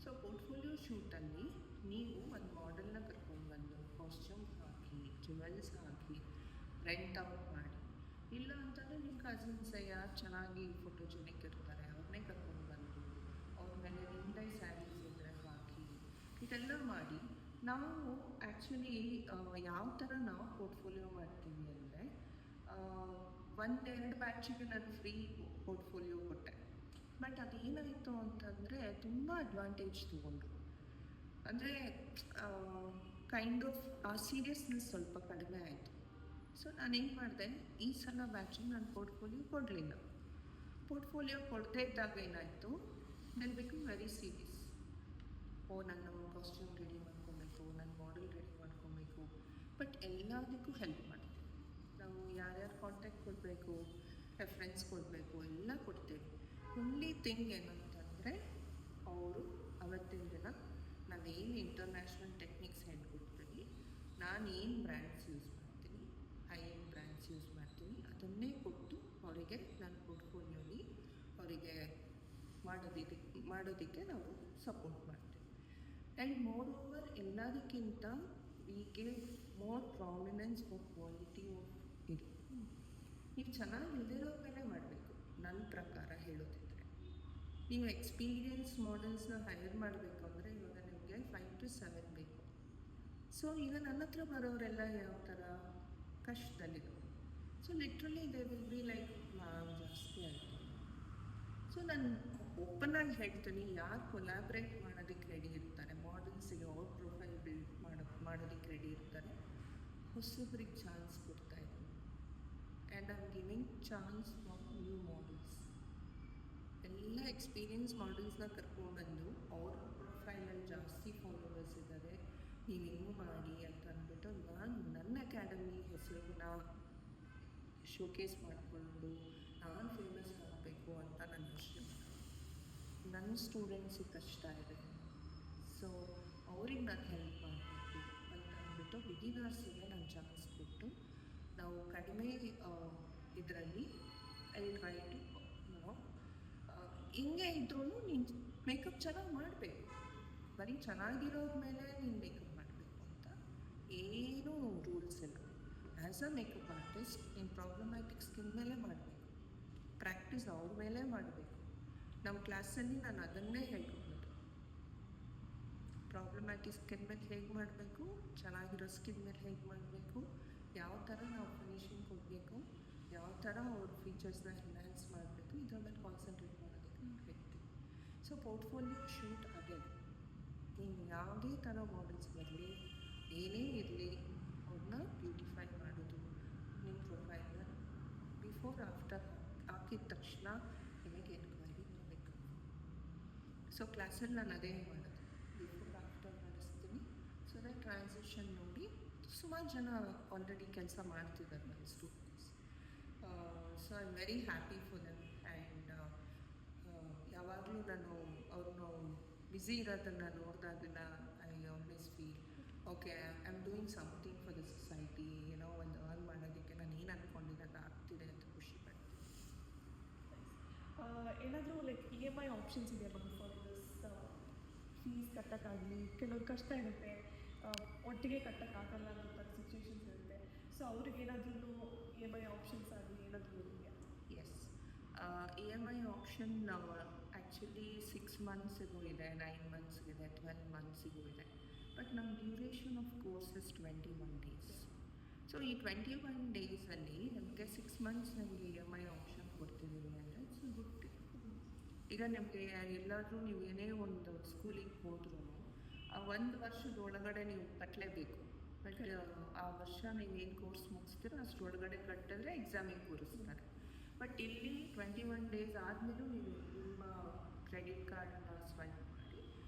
So portfolio ಶೂಟಲ್ಲಿ ನೀವು ಒಂದು ಮಾಡೆಲ್ನ ಕರ್ಕೊಂಡು ಬಂದು ಕಾಸ್ಟ್ಯೂಮ್ಸ್ ಹಾಕಿ, ಜುವೆಲ್ಸ್ ಹಾಕಿ, ರೆಂಟ್ ಔಟ್ ಮಾಡಿ, ಇಲ್ಲ ಅಂತಂದರೆ ನಿಮ್ಮ ಕಸಿನ್ಸ್ ಯಾರು ಚೆನ್ನಾಗಿ ಫೋಟೋಜೆನಿಕ್ ಇರ್ತಾರೆ ಅವ್ರನ್ನೇ ಕರ್ಕೊಂಡು ಬಂದು ಅವ್ರ ಮೇಲೆ ನಿಮ್ಮದೇ ಸ್ಯಾರೀಸ್ ಇದ್ದರೆ ಹಾಕಿ, ಇದೆಲ್ಲ ಮಾಡಿ ನಾವು ಆ್ಯಕ್ಚುಲಿ ಯಾವ ಥರ ನಾವು ಪೋರ್ಟ್ಫೋಲಿಯೋ ಮಾಡ್ತೀವಿ ಅಂದರೆ, 1-2 ಬ್ಯಾಚಿಗೆ ನಾನು ಫ್ರೀ ಪೋರ್ಟ್ಫೋಲಿಯೋ ಕೊಟ್ಟೆ. ಬಟ್ ಅದೇನಾಯಿತು ಅಂತಂದರೆ ತುಂಬ ಅಡ್ವಾಂಟೇಜ್ ತೊಗೊಂಡ್ರು. ಅಂದರೆ ಕೈಂಡ್ ಆಫ್ ಆ ಸೀರಿಯಸ್ನೆಸ್ ಸ್ವಲ್ಪ ಕಡಿಮೆ ಆಯಿತು. ಸೊ ನಾನೇನು ಮಾಡಿದೆ, ಈ ಸಲ ಬ್ಯಾಚಿಗೆ ನಾನು ಪೋರ್ಟ್ಫೋಲಿಯೋ ಕೊಡಲಿಲ್ಲ. ಪೋರ್ಟ್ಫೋಲಿಯೋ ಕೊಡದೇ ಇದ್ದಾಗ ಏನಾಯಿತು, ನಾನು ಬಿಕಮ್ ವೆರಿ ಸೀರಿಯಸ್. ನಾನು ಕಾಸ್ಟ್ಯೂಮ್ ರೆಡಿ ಮಾಡ್ಕೊಬೇಕು, ನನ್ನ ಮಾಡೆಲ್ ರೆಡಿ ಮಾಡ್ಕೊಬೇಕು, ಬಟ್ ಎಲ್ಲದಕ್ಕೂ ಹೆಲ್ಪ್ ಮಾಡ್ತೀವಿ ನಾವು. ಯಾರ್ಯಾರು ಕಾಂಟ್ಯಾಕ್ಟ್ ಕೊಡಬೇಕು, ರೆಫರೆನ್ಸ್ ಕೊಡಬೇಕು, ಎಲ್ಲ ಕೊಡ್ತೇವೆ. ಒನ್ಲಿ ಥಿಂಗ್ ಏನಂತಂದರೆ, ಅವರು ಅವತ್ತಿನ ದಿನ ನಾವೇನು ಇಂಟರ್ನ್ಯಾಷನಲ್ ಟೆಕ್ನಿಕ್ಸ್ ಹೇಳ್ಕೊಡ್ತೀವಿ, ನಾನು ಏನು ಬ್ರ್ಯಾಂಡ್ಸ್ ಯೂಸ್ ಮಾಡ್ತೀನಿ, ಹೈ ಎಂಡ್ ಬ್ರ್ಯಾಂಡ್ಸ್ ಯೂಸ್ ಮಾಡ್ತೀನಿ, ಅದನ್ನೇ ಕೊಟ್ಟು ಅವರಿಗೆ ನನ್ನ ಪೋರ್ಟ್ಫೋಲಿಯೋಲಿ ಅವರಿಗೆ ಮಾಡೋದಕ್ಕೆ ನಾವು ಸಪೋರ್ಟ್ ಮಾಡ್ತೀವಿ. ಆ್ಯಂಡ್ ಮೋರ್ ಓವರ್ ಎಲ್ಲದಕ್ಕಿಂತ we give more prominence for quality of ಇದು. ನೀವು ಚೆನ್ನಾಗಿ ಇಲ್ದಿರೋ ಮೇಲೆ ಮಾಡಬೇಕು. ನನ್ನ ಪ್ರಕಾರ ಹೇಳೋದಿದ್ರೆ, ನೀವು ಎಕ್ಸ್ಪೀರಿಯನ್ಸ್ ಮಾಡೆಲ್ಸ್ನ ಹೈರ್ ಮಾಡಬೇಕು ಅಂದರೆ ಇವಾಗ ನಿಮಗೆ 5 to 7 ಬೇಕು. ಸೊ ಈಗ ನನ್ನ ಹತ್ರ ಬರೋರೆಲ್ಲ ಯಾವ ಥರ ಕಷ್ಟದಲ್ಲಿದೆ. So literally they will be like ಜಾಸ್ತಿ ಆಯಿತು. ಸೊ ನಾನು ಓಪನ್ನಾಗಿ ಹೇಳ್ತೀನಿ, ಯಾರು ಕೊಲ್ಯಾಬ್ರೇಟ್ ಮಾಡೋದಕ್ಕೆ ರೆಡಿ ಇರ್ತಾರೆ, ಮಾಡೆಲ್ಸಿಗೆ ಅವ್ರ ಪ್ರೊಫೈಲ್ ಬಿಲ್ಡ್ ಮಾಡೋದಕ್ಕೆ ರೆಡಿ ಇರ್ತಾರೆ, ಹೊಸಬ್ರಿಗೆ ಚಾನ್ಸ್ ಕೊಡ್ತಾಯಿದ್ದೀನಿ. And I am giving chance for new models. ಎಲ್ಲ ಎಕ್ಸ್ಪೀರಿಯನ್ಸ್ ಮಾಡೆಲ್ಸ್ನ ಕರ್ಕೊಂಡ್ಬಂದು ಅವ್ರ ಪ್ರೊಫೈಲಲ್ಲಿ ಜಾಸ್ತಿ ಫಾಲೋವರ್ಸ್ ಇದ್ದಾರೆ, ನೀವು ಇನ್ನೂ ಮಾಡಿ ಅಂತ ಅಂದ್ಬಿಟ್ಟು ನಾನು ನನ್ನ ಅಕಾಡೆಮಿ ಹೆಸರನ್ನ ಶೋಕೇಸ್ ಮಾಡಿಕೊಂಡು ನಾನು ಫೇಮಸ್ ಆಗಬೇಕು ಅಂತ ನನ್ನ ಯೋಚನೆ ಮಾಡಿದೆ. ನನ್ನ ಸ್ಟೂಡೆಂಟ್ಸಿಗೆ ಕಷ್ಟ ಇದೆ, ಸೊ ಅವ್ರಿಗೆ ನಾನು ಹೆಲ್ಪ್ ಮಾಡಬೇಕು ಅಂತ ಅಂದ್ಬಿಟ್ಟು ಬಿಗಿನರ್ಸಿಗೆ ನಾನು ಚಾನ್ಸ್ ಕೊಟ್ಟು ನಾವು ಕಡಿಮೆ ಇದರಲ್ಲಿ ಐ ಟ್ರೈ ಟು ಹಿಂಗೆ ಇದ್ರೂ ನೀನು ಮೇಕಪ್ ಚೆನ್ನಾಗಿ ಮಾಡಬೇಕು. ಬರೀ ಚೆನ್ನಾಗಿರೋರ ಮೇಲೆ ನೀನು ಮೇಕಪ್ ಮಾಡಬೇಕು ಅಂತ ಏನೂ ರೂಲ್ಸ್ ಇಲ್ಲ. ಆ್ಯಸ್ ಅ ಮೇಕಪ್ ಆರ್ಟಿಸ್ಟ್ ನೀನು ಪ್ರಾಬ್ಲಮ್ಯಾಟಿಕ್ ಸ್ಕಿನ್ ಮೇಲೆ ಮಾಡಬೇಕು, ಪ್ರಾಕ್ಟೀಸ್ ಅವ್ರ ಮೇಲೆ ಮಾಡಬೇಕು. ನಮ್ಮ ಕ್ಲಾಸಲ್ಲಿ ನಾನು ಅದನ್ನೇ ಹೇಳ್ಕೊಡೋದು, ಪ್ರಾಬ್ಲಮ್ಯಾಟಿಕ್ ಸ್ಕಿನ್ ಮೇಲೆ ಹೇಗೆ ಮಾಡಬೇಕು, ಚೆನ್ನಾಗಿರೋ ಸ್ಕಿನ್ ಮೇಲೆ ಹೇಗೆ ಮಾಡಬೇಕು, ಯಾವ ಥರ ನಾವು ಫಿನಿಷಿಂಗ್ ಕೊಡಬೇಕು, ಯಾವ ಥರ ಅವ್ರ ಫೀಚರ್ಸ್ನ ಎನ್ಹ್ಯಾನ್ಸ್ ಮಾಡಬೇಕು, ಇದ್ರ ಮೇಲೆ ಕಾನ್ಸಂಟ್ರೇಟ್ ಮಾಡೋದಕ್ಕೆ ನಾವು ಹೇಳ್ತೀವಿ. ಸೊ ಪೋರ್ಟ್ಫೋಲಿಯೋ ಶೂಟ್ ಅಗೇನ್ ನೀವು ಯಾವುದೇ ಥರ ಮಾಡೆಲ್ಸ್ ಬರಲಿ, ಏನೇ ಇರಲಿ ಅವ್ರನ್ನ ಬ್ಯೂಟಿಫೈ ಮಾಡೋದು. ನಿಮ್ಮ ಪ್ರೊಫೈಲ್ನ ಬಿಫೋರ್ ಆಫ್ಟರ್ ಹಾಕಿದ ತಕ್ಷಣ ನಿಮಗೆ ಎನ್ಕ್ವೈರಿ ಮಾಡಬೇಕು. ಸೊ ಕ್ಲಾಸಲ್ಲಿ ನಾನು ಅದೇ ಮಾಡೋದು, ಬಿಫೋರ್ ಆಫ್ಟರ್ ಮಾಡಿಸ್ತೀನಿ. ಸೊ ಅದೇ ಟ್ರಾನ್ಸಿಷನ್ ನೋಡಿ ಸುಮಾರು ಜನ ಆಲ್ರೆಡಿ ಕೆಲಸ ಮಾಡ್ತಿದ್ದಾರೆ ನನ್ನ students. So I am very happy for them. And ಯಾವಾಗಲೂ ನಾನು ಅವ್ರನ್ನ ಬ್ಯುಸಿ ಇರೋದನ್ನು ನೋಡಿದಾಗೆಲ್ಲ I always feel okay, I am doing something for the society. ಏನೋ ಒಂದು ಅರ್ನ್ ಮಾಡೋದಕ್ಕೆ ನಾನು ಏನು ಅಂದ್ಕೊಂಡಿದ್ದಾಗ ಆಗ್ತಿದೆ ಅಂತ ಖುಷಿ ಪಡ್ತೀನಿ. ಏನಾದರೂ ಲೈಕ್ EMI ಆಪ್ಷನ್ಸ್ ಇದೆಯಾ ಮ್ಯಾಮ್ ಫಾರ್ ದಿಸ್ ಫೀಸ್ ಕಟ್ಟೋಕ್ಕಾಗಲಿ? ಕೆಲವ್ರು ಕಷ್ಟ ಇರುತ್ತೆ, ಒಟ್ಟಿಗೆ ಕಟ್ಟೋಕ್ಕಾಗಲ್ಲ ಅನ್ನೋ ಥರ ಸಿಚುವೇಶನ್ಸ್ ಇರುತ್ತೆ. ಸೊ ಅವ್ರಿಗೆ ಏನಾದ್ರೂ EMI ಆಪ್ಷನ್ಸ್ ಆಗಲಿ ಏನಾದರೂ ಇದೆಯಾ? ಎಸ್, EMI ಆಪ್ಷನ್ ಆ್ಯಕ್ಚುಲಿ 6 ಮಂತ್ಸಿಗೂ ಇದೆ, 9 ಮಂತ್ಸ್ಗಿದೆ, 12 ಮಂತ್ಸಿಗೂ ಇದೆ. ಬಟ್ ನಮ್ಮ duration of course is 21 days. So ಈ 21 ಡೇಸಲ್ಲಿ ನಮಗೆ 6 ಮಂತ್ಸ್ ನಮಗೆ EMI ಆಪ್ಷನ್ ಕೊಡ್ತಿದ್ದೀವಿ ಅಂದರೆ ಇಟ್ಸ್ ಗುಡ್ ಥಿಂಗ್. ಈಗ ನಿಮಗೆ ಎಲ್ಲಾದರೂ ನೀವು ಏನೇ ಒಂದು ಸ್ಕೂಲಿಗೆ ಹೋದ್ರೂ ಆ 1 ವರ್ಷದ ಒಳಗಡೆ ನೀವು ಕಟ್ಟಲೇಬೇಕು. ಬಟ್ ಆ ವರ್ಷ ನೀವು ಏನು ಕೋರ್ಸ್ ಮುಗಿಸ್ತೀರೋ ಅಷ್ಟರೊಳಗಡೆ ಕಟ್ಟಿದ್ರೆ ಎಕ್ಸಾಮಿಗೆ ಕೂರಿಸ್ತಾರೆ. ಬಟ್ ಇಲ್ಲಿ 21 ಡೇಸ್ ಆದಮೇಲೂ ನೀವು ನಿಮ್ಮ ಕ್ರೆಡಿಟ್ ಕಾರ್ಡನ್ನು ಸ್ವೈಪ್ ಮಾಡಿ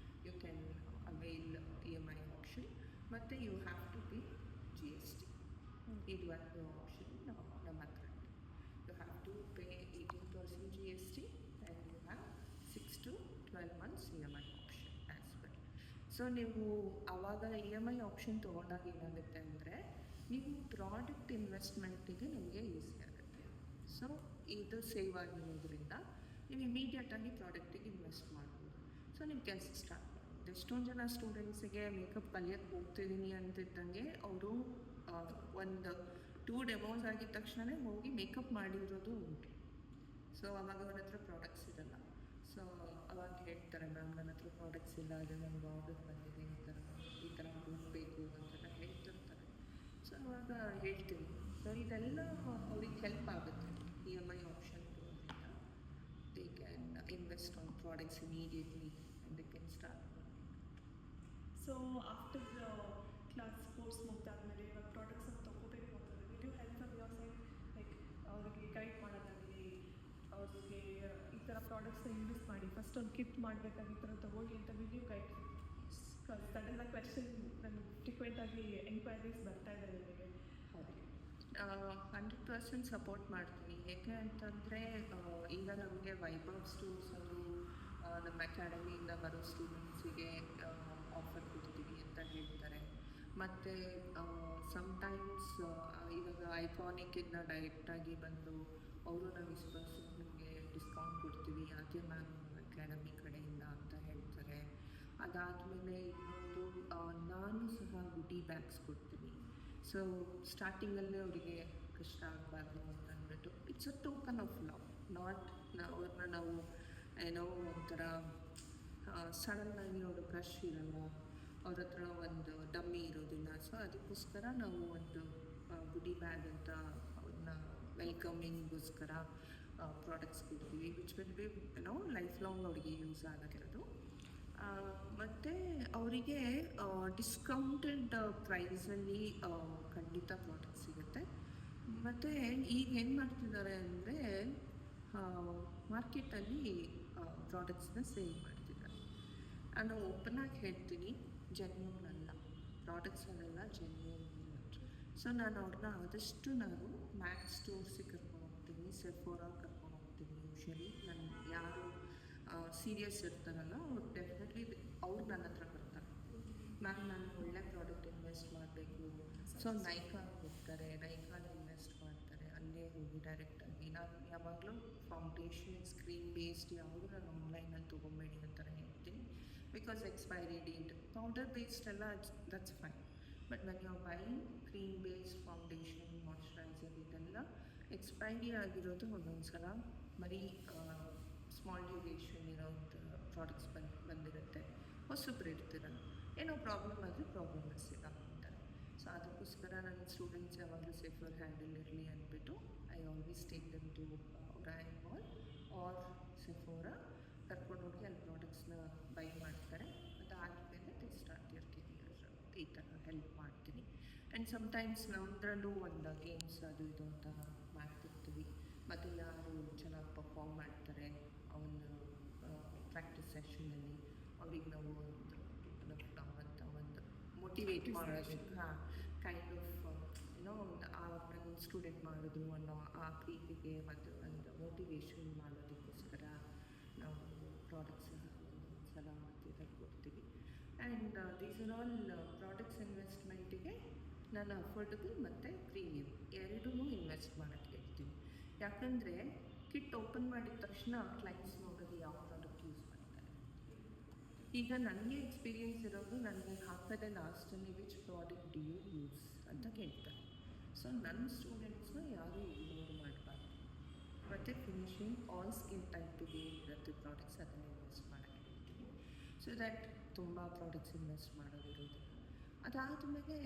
you can avail EMI option. ಮತ್ತು you have to pay GST. ಇದು ಒಂದು ಆಪ್ಷನ್ ನಮ್ಮ ಹತ್ರ ಇದೆ. You have to pay 18% GST and you have 6 to 12 months EMI option as well. So ನೀವು ಆವಾಗ EMI ಆಪ್ಷನ್ ತೊಗೊಂಡಾಗ ಏನಾಗುತ್ತೆ ಅಂದರೆ ನೀವು ಪ್ರಾಡಕ್ಟ್ ಇನ್ವೆಸ್ಟ್ಮೆಂಟಿಗೆ ನಿಮಗೆ ಈಸಿ ಆಗುತ್ತೆ. ಸೊ ಇದು ಸೇವ್ ಆಗಿರೋದ್ರಿಂದ ನೀವು ಇಮಿಡಿಯೇಟಾಗಿ ಪ್ರಾಡಕ್ಟಿಗೆ ಇನ್ವೆಸ್ಟ್ ಮಾಡ್ಬೋದು. ಸೊ ನೀವು ಕೆಲಸ ಸ್ಟಾರ್ಟ್ ಮಾಡ್ಬೋದು. ಎಷ್ಟೊಂದು ಜನ ಸ್ಟೂಡೆಂಟ್ಸಿಗೆ ಮೇಕಪ್ ಕಲಿಯೋಕ್ಕೆ ಹೋಗ್ತಿದ್ದೀನಿ ಅಂತಿದ್ದಂಗೆ ಅವರು ಒಂದು 2 ಡೆಮೋಸ್ ಆಗಿದ ತಕ್ಷಣವೇ ಹೋಗಿ ಮೇಕಪ್ ಮಾಡಿರೋದು ಉಂಟು. ಸೊ ಅವಾಗ ಅವ್ರ ಹತ್ರ ಪ್ರಾಡಕ್ಟ್ಸ್ ಇರಲ್ಲ. ಸೊ ಅವಾಗ ಹೇಳ್ತಾರೆ, ಮ್ಯಾಮ್ ನನ್ನ ಹತ್ರ ಪ್ರಾಡಕ್ಟ್ಸ್ ಇಲ್ಲ, ಅದು ನನಗೆ ಆರ್ಡರ್ ಬಂದಿದೆ, ಈ ಥರ ಬೇಕು ಅಂತೆಲ್ಲ ಹೇಳ್ತಿರ್ತಾರೆ. ಸೊ ಅವಾಗ ಹೇಳ್ತೀನಿ, ಸೊ ಇದೆಲ್ಲ ಅವ್ರಿಗೆ ಹೆಲ್ಪ್ ಆಗುತ್ತೆ. EMI ಆಪ್ಷನ್ ತಗೋದ್ರಿಂದ they can invest on products immediately and they can start. So after class course ಮುಗ್ದಾದ್ಮೇಲೆ ಇವಾಗ ಪ್ರಾಡಕ್ಟ್ಸನ್ನು ತೊಗೋಬೇಕು ಅಂತಂದರೆ will you help from your side? Like ಅವ್ರಿಗೆ ಗೈಡ್ ಮಾಡೋದಾಗಲಿ, ಅವ್ರಿಗೆ ಈ ಥರ ಪ್ರಾಡಕ್ಟ್ಸ್ನ ಯೂಸ್ ಮಾಡಿ ಫಸ್ಟ್ ಒಂದು ಕಿಟ್ ಮಾಡಬೇಕಾಗಿ ಈ ಥರ ತೊಗೊಳ್ಳಿ ಅಂತ will you guide? Because that is the question ನನಗೆ ಫ್ರೀಕ್ವೆಂಟಾಗಿ ಎಂಕ್ವೈರೀಸ್ ಬರ್ತಾ ಇದ್ದಾರೆ ನನಗೆ. 100% ಸಪೋರ್ಟ್ ಮಾಡ್ತೀನಿ. ಏಕೆ ಅಂತಂದರೆ ಈಗ ನಮಗೆ ವೈಭವ್ ಸ್ಟೋರ್ಸ್ ಅವರು ನಮ್ಮ ಅಕಾಡೆಮಿಯಿಂದ ಬರೋ ಸ್ಟೂಡೆಂಟ್ಸಿಗೆ ಆಫರ್ ಕೊಡ್ತೀವಿ ಅಂತ ಹೇಳ್ತಾರೆ. ಮತ್ತು ಸಮ್ಟೈಮ್ಸ್ ಇವಾಗ ಐಕಾನಿಕ್ಕಿಂದ ಡೈರೆಕ್ಟಾಗಿ ಬಂದು ಅವರು ನಾವು ಇಷ್ಟು ಪರ್ಸೆಂಟ್ ನಿಮಗೆ ಡಿಸ್ಕೌಂಟ್ ಕೊಡ್ತೀವಿ ಅದೇ ಮ್ಯಾಮ್ ಅಕಾಡೆಮಿ ಕಡೆಯಿಂದ ಅಂತ ಹೇಳ್ತಾರೆ. ಅದಾದಮೇಲೆ ಇನ್ನೊಂದು ನಾನು ಸಹ ಗುಡಿ ಬ್ಯಾಗ್ಸ್ ಕೊಡ್ತೀನಿ. ಸೊ ಸ್ಟಾರ್ಟಿಂಗಲ್ಲೇ ಅವರಿಗೆ ಕಷ್ಟ ಆಗಬಾರ್ದು ಅಂತ ಅಂದ್ಬಿಟ್ಟು it's a token of love. Not ಅವ್ರನ್ನ ನಾವು ಏನೋ ಒಂಥರ ಸಡನ್ನಾಗಿ ಅವರು ಬ್ರಷ್ ಇರಲ್ಲ, ಅವ್ರ ಹತ್ರ ಒಂದು ಡಮ್ಮಿ ಇರೋದಿಲ್ಲ. ಸೊ ಅದಕ್ಕೋಸ್ಕರ ನಾವು ಒಂದು ಗುಡಿ ಬ್ಯಾಗ್ ಅಂತ ಅವ್ರನ್ನ ವೆಲ್ಕಮಿಂಗ್ಗೋಸ್ಕರ ಪ್ರಾಡಕ್ಟ್ಸ್ ಕೊಡ್ತೀವಿ, ವಿಚ್ ವಿಲ್ ಬಿ ಏನೋ ಲೈಫ್ ಲಾಂಗ್ ಅವರಿಗೆ ಯೂಸ್ ಆಗಿರೋದು. ಮತ್ತು ಅವರಿಗೆ ಡಿಸ್ಕೌಂಟೆಡ್ ಪ್ರೈಸಲ್ಲಿ ಖಂಡಿತ ಪ್ರಾಡಕ್ಟ್ ಸಿಗುತ್ತೆ. ಮತ್ತು ಈಗ ಏನು ಮಾಡ್ತಿದ್ದಾರೆ ಅಂದರೆ ಮಾರ್ಕೆಟಲ್ಲಿ ಪ್ರಾಡಕ್ಟ್ಸ್ನ ಸೇಲ್ ಮಾಡ್ತಿದ್ದಾರೆ. ನಾನು ಓಪನಾಗಿ ಹೇಳ್ತೀನಿ, ಜೆನ್ಯೂನ್ ಅಲ್ಲ, ಪ್ರಾಡಕ್ಟ್ಸಲ್ಲೆಲ್ಲ ಜೆನ್ಯೂನ್ ಇಲ್ಲ. ಸೊ ನಾನು ಅವ್ರನ್ನ ಆದಷ್ಟು ನಾನು ಮ್ಯಾಕ್ಸ್ ಸ್ಟೋರ್ಸಿಗೆ ಕರ್ಕೊಂಡು ಹೋಗ್ತೀನಿ, ಸೆಫೋರಾ ಕರ್ಕೊಂಡು ಹೋಗ್ತೀನಿ. ಯೂಶ್ವಲಿ ನಾನು ಯಾರು ಸೀರಿಯಸ್ ಇರ್ತಾರಲ್ಲ ಅವ್ರು ಡೆಫಿನೆಟ್ಲಿ ಅವ್ರು ನನ್ನ ಹತ್ರ ಬರ್ತಾರೆ, ಮ್ಯಾಮ್ ನಾನು ಒಳ್ಳೆ ಪ್ರಾಡಕ್ಟ್ ಇನ್ವೆಸ್ಟ್ ಮಾಡಬೇಕು. ಸೊ ನೈಕಾಗೆ ಹೋಗ್ತಾರೆ, ನೈಕಾಲಿ ಇನ್ವೆಸ್ಟ್ ಮಾಡ್ತಾರೆ, ಅಲ್ಲೇ ಹೋಗಿ ಡೈರೆಕ್ಟಾಗಿ. ನಾನು ಯಾವಾಗಲೂ ಫೌಂಡೇಶನ್ಸ್ ಕ್ರೀಮ್ ಬೇಸ್ಡ್ ಯಾವುದು ನಾನು ಆನ್ಲೈನಲ್ಲಿ ತೊಗೊಬೇಡಿ ಅಂತಾನೆ ಹೇಳ್ತೀನಿ. Because expiry date powder based ಎಲ್ಲ that's fine. But when you buying cream based foundation, moisturiser ಇದೆಲ್ಲ ಎಕ್ಸ್ಪೈರಿ ಆಗಿರೋದು ಒಂದೊಂದು ಸಲ ಬರೀ ಸ್ಮಾಲ್ ಡ್ಯೂರೇಷನ್ ಇರೋಂಥ ಪ್ರಾಡಕ್ಟ್ಸ್ ಬಂದಿರುತ್ತೆ, ಹೊಸಬ್ರು ಇರ್ತಿರಲ್ಲ, ಏನೋ ಪ್ರಾಬ್ಲಮ್ ಆದರೆ ಪ್ರಾಬ್ಲಮ್ ಸಿಗಾಕ್ತಾರೆ. ಸೊ ಅದಕ್ಕೋಸ್ಕರ ನನ್ನ ಸ್ಟೂಡೆಂಟ್ಸ್ ಯಾವಾಗಲೂ ಸೇಫರ್ ಹ್ಯಾಂಡಲ್ ಇರಲಿ ಅಂದ್ಬಿಟ್ಟು I always take them to Orion mall or Sephora. ಕರ್ಕೊಂಡೋಗಿ ಅಲ್ಲಿ ಪ್ರಾಡಕ್ಟ್ಸ್ನ ಬೈ ಮಾಡ್ತಾರೆ. ಅದಾದಮೇಲೆ ದೇ ಸ್ಟಾರ್ಟ್ ಯುವರ್ ಕೆರಿಯರ್. ಈ ಥರ ಹೆಲ್ಪ್ ಮಾಡಿ ಆ್ಯಂಡ್ ಸಮ್ಟೈಮ್ಸ್ ನಮ್ಮದ್ರಲ್ಲೂ ಒಂದು ಗೇಮ್ಸ್ ಅದು ಇದು ಅಂತ ಮಾಡ್ತಿರ್ತೀವಿ. ಮತ್ತು ಯಾರು ಚೆನ್ನಾಗಿ ಪರ್ಫಾರ್ಮ್ ಮಾಡ್ತಾರೆ ಒಂದು ಪ್ರಾಕ್ಟೀಸ್ ಸೆಷನಲ್ಲಿ ಅವ್ರಿಗೆ ನಾವು ಒಂದು ಅಂತ ಒಂದು ಮೋಟಿವೇಟ್ ಮಾಡೋದು, ಹಾಂ, ಕೈಂಡ್ ಆಫ್ ಏನೋ ಆ ನನ್ನ ಸ್ಟೂಡೆಂಟ್ ಮಾಡಿದ್ರು ಅನ್ನೋ ಆ ಪ್ರೀತಿಗೆ ಮತ್ತು ಒಂದು ಮೋಟಿವೇಶನ್ ಮಾಡೋದಕ್ಕೋಸ್ಕರ ನಾವು ಪ್ರಾಡಕ್ಟ್ಸ್ ಒಂದು ಸಲ ಮಧ್ಯದಲ್ಲಿ ಕೊಡ್ತೀವಿ. And these are all products ಇನ್ವೆಸ್ಟ್ಮೆಂಟಿಗೆ ನಾನು ಅಫೋರ್ಡಬಲ್ ಮತ್ತು ಪ್ರೀಮಿಯಮ್ ಎರಡೂ ಇನ್ವೆಸ್ಟ್ ಮಾಡೋಕ್ಕೆ ಹೇಳ್ತೀನಿ. ಯಾಕಂದರೆ ಕಿಟ್ ಓಪನ್ ಮಾಡಿದ ತಕ್ಷಣ ಕ್ಲೈಂಟ್ಸ್ ನೋಡೋದು ಯಾವ ಪ್ರಾಡಕ್ಟ್ ಯೂಸ್ ಮಾಡ್ತಾರೆ. ಈಗ ನನಗೆ ಎಕ್ಸ್ಪೀರಿಯೆನ್ಸ್ ಇರೋದು ನನಗೆ ಹಾಕೋದೇ ಲಾಸ್ಟಲ್ಲಿ which product do you use ಅಂತ ಕೇಳ್ತಾರೆ. ಸೊ ನನ್ನ ಸ್ಟೂಡೆಂಟ್ಸ್ನ ಯಾರೂ ಇಗ್ನೋರ್ ಮಾಡಬಾರ್ದು. ಮತ್ತು ಫಿನಿಶಿಂಗ್ ಆಲ್ ಸ್ಕಿನ್ ಟೈಪ್ಗೆ ಇರುತ್ತೆ ಪ್ರಾಡಕ್ಟ್ಸ್, ಅದನ್ನು ಇನ್ವೆಸ್ಟ್ ಮಾಡೋಕ್ಕೆ ಹೇಳ್ತೀನಿ. ಸೊ ದ್ಯಾಟ್ ತುಂಬ ಪ್ರಾಡಕ್ಟ್ಸ್ ಇನ್ವೆಸ್ಟ್ ಮಾಡೋದಿರೋದು. ಅದಾದಮೇಲೆ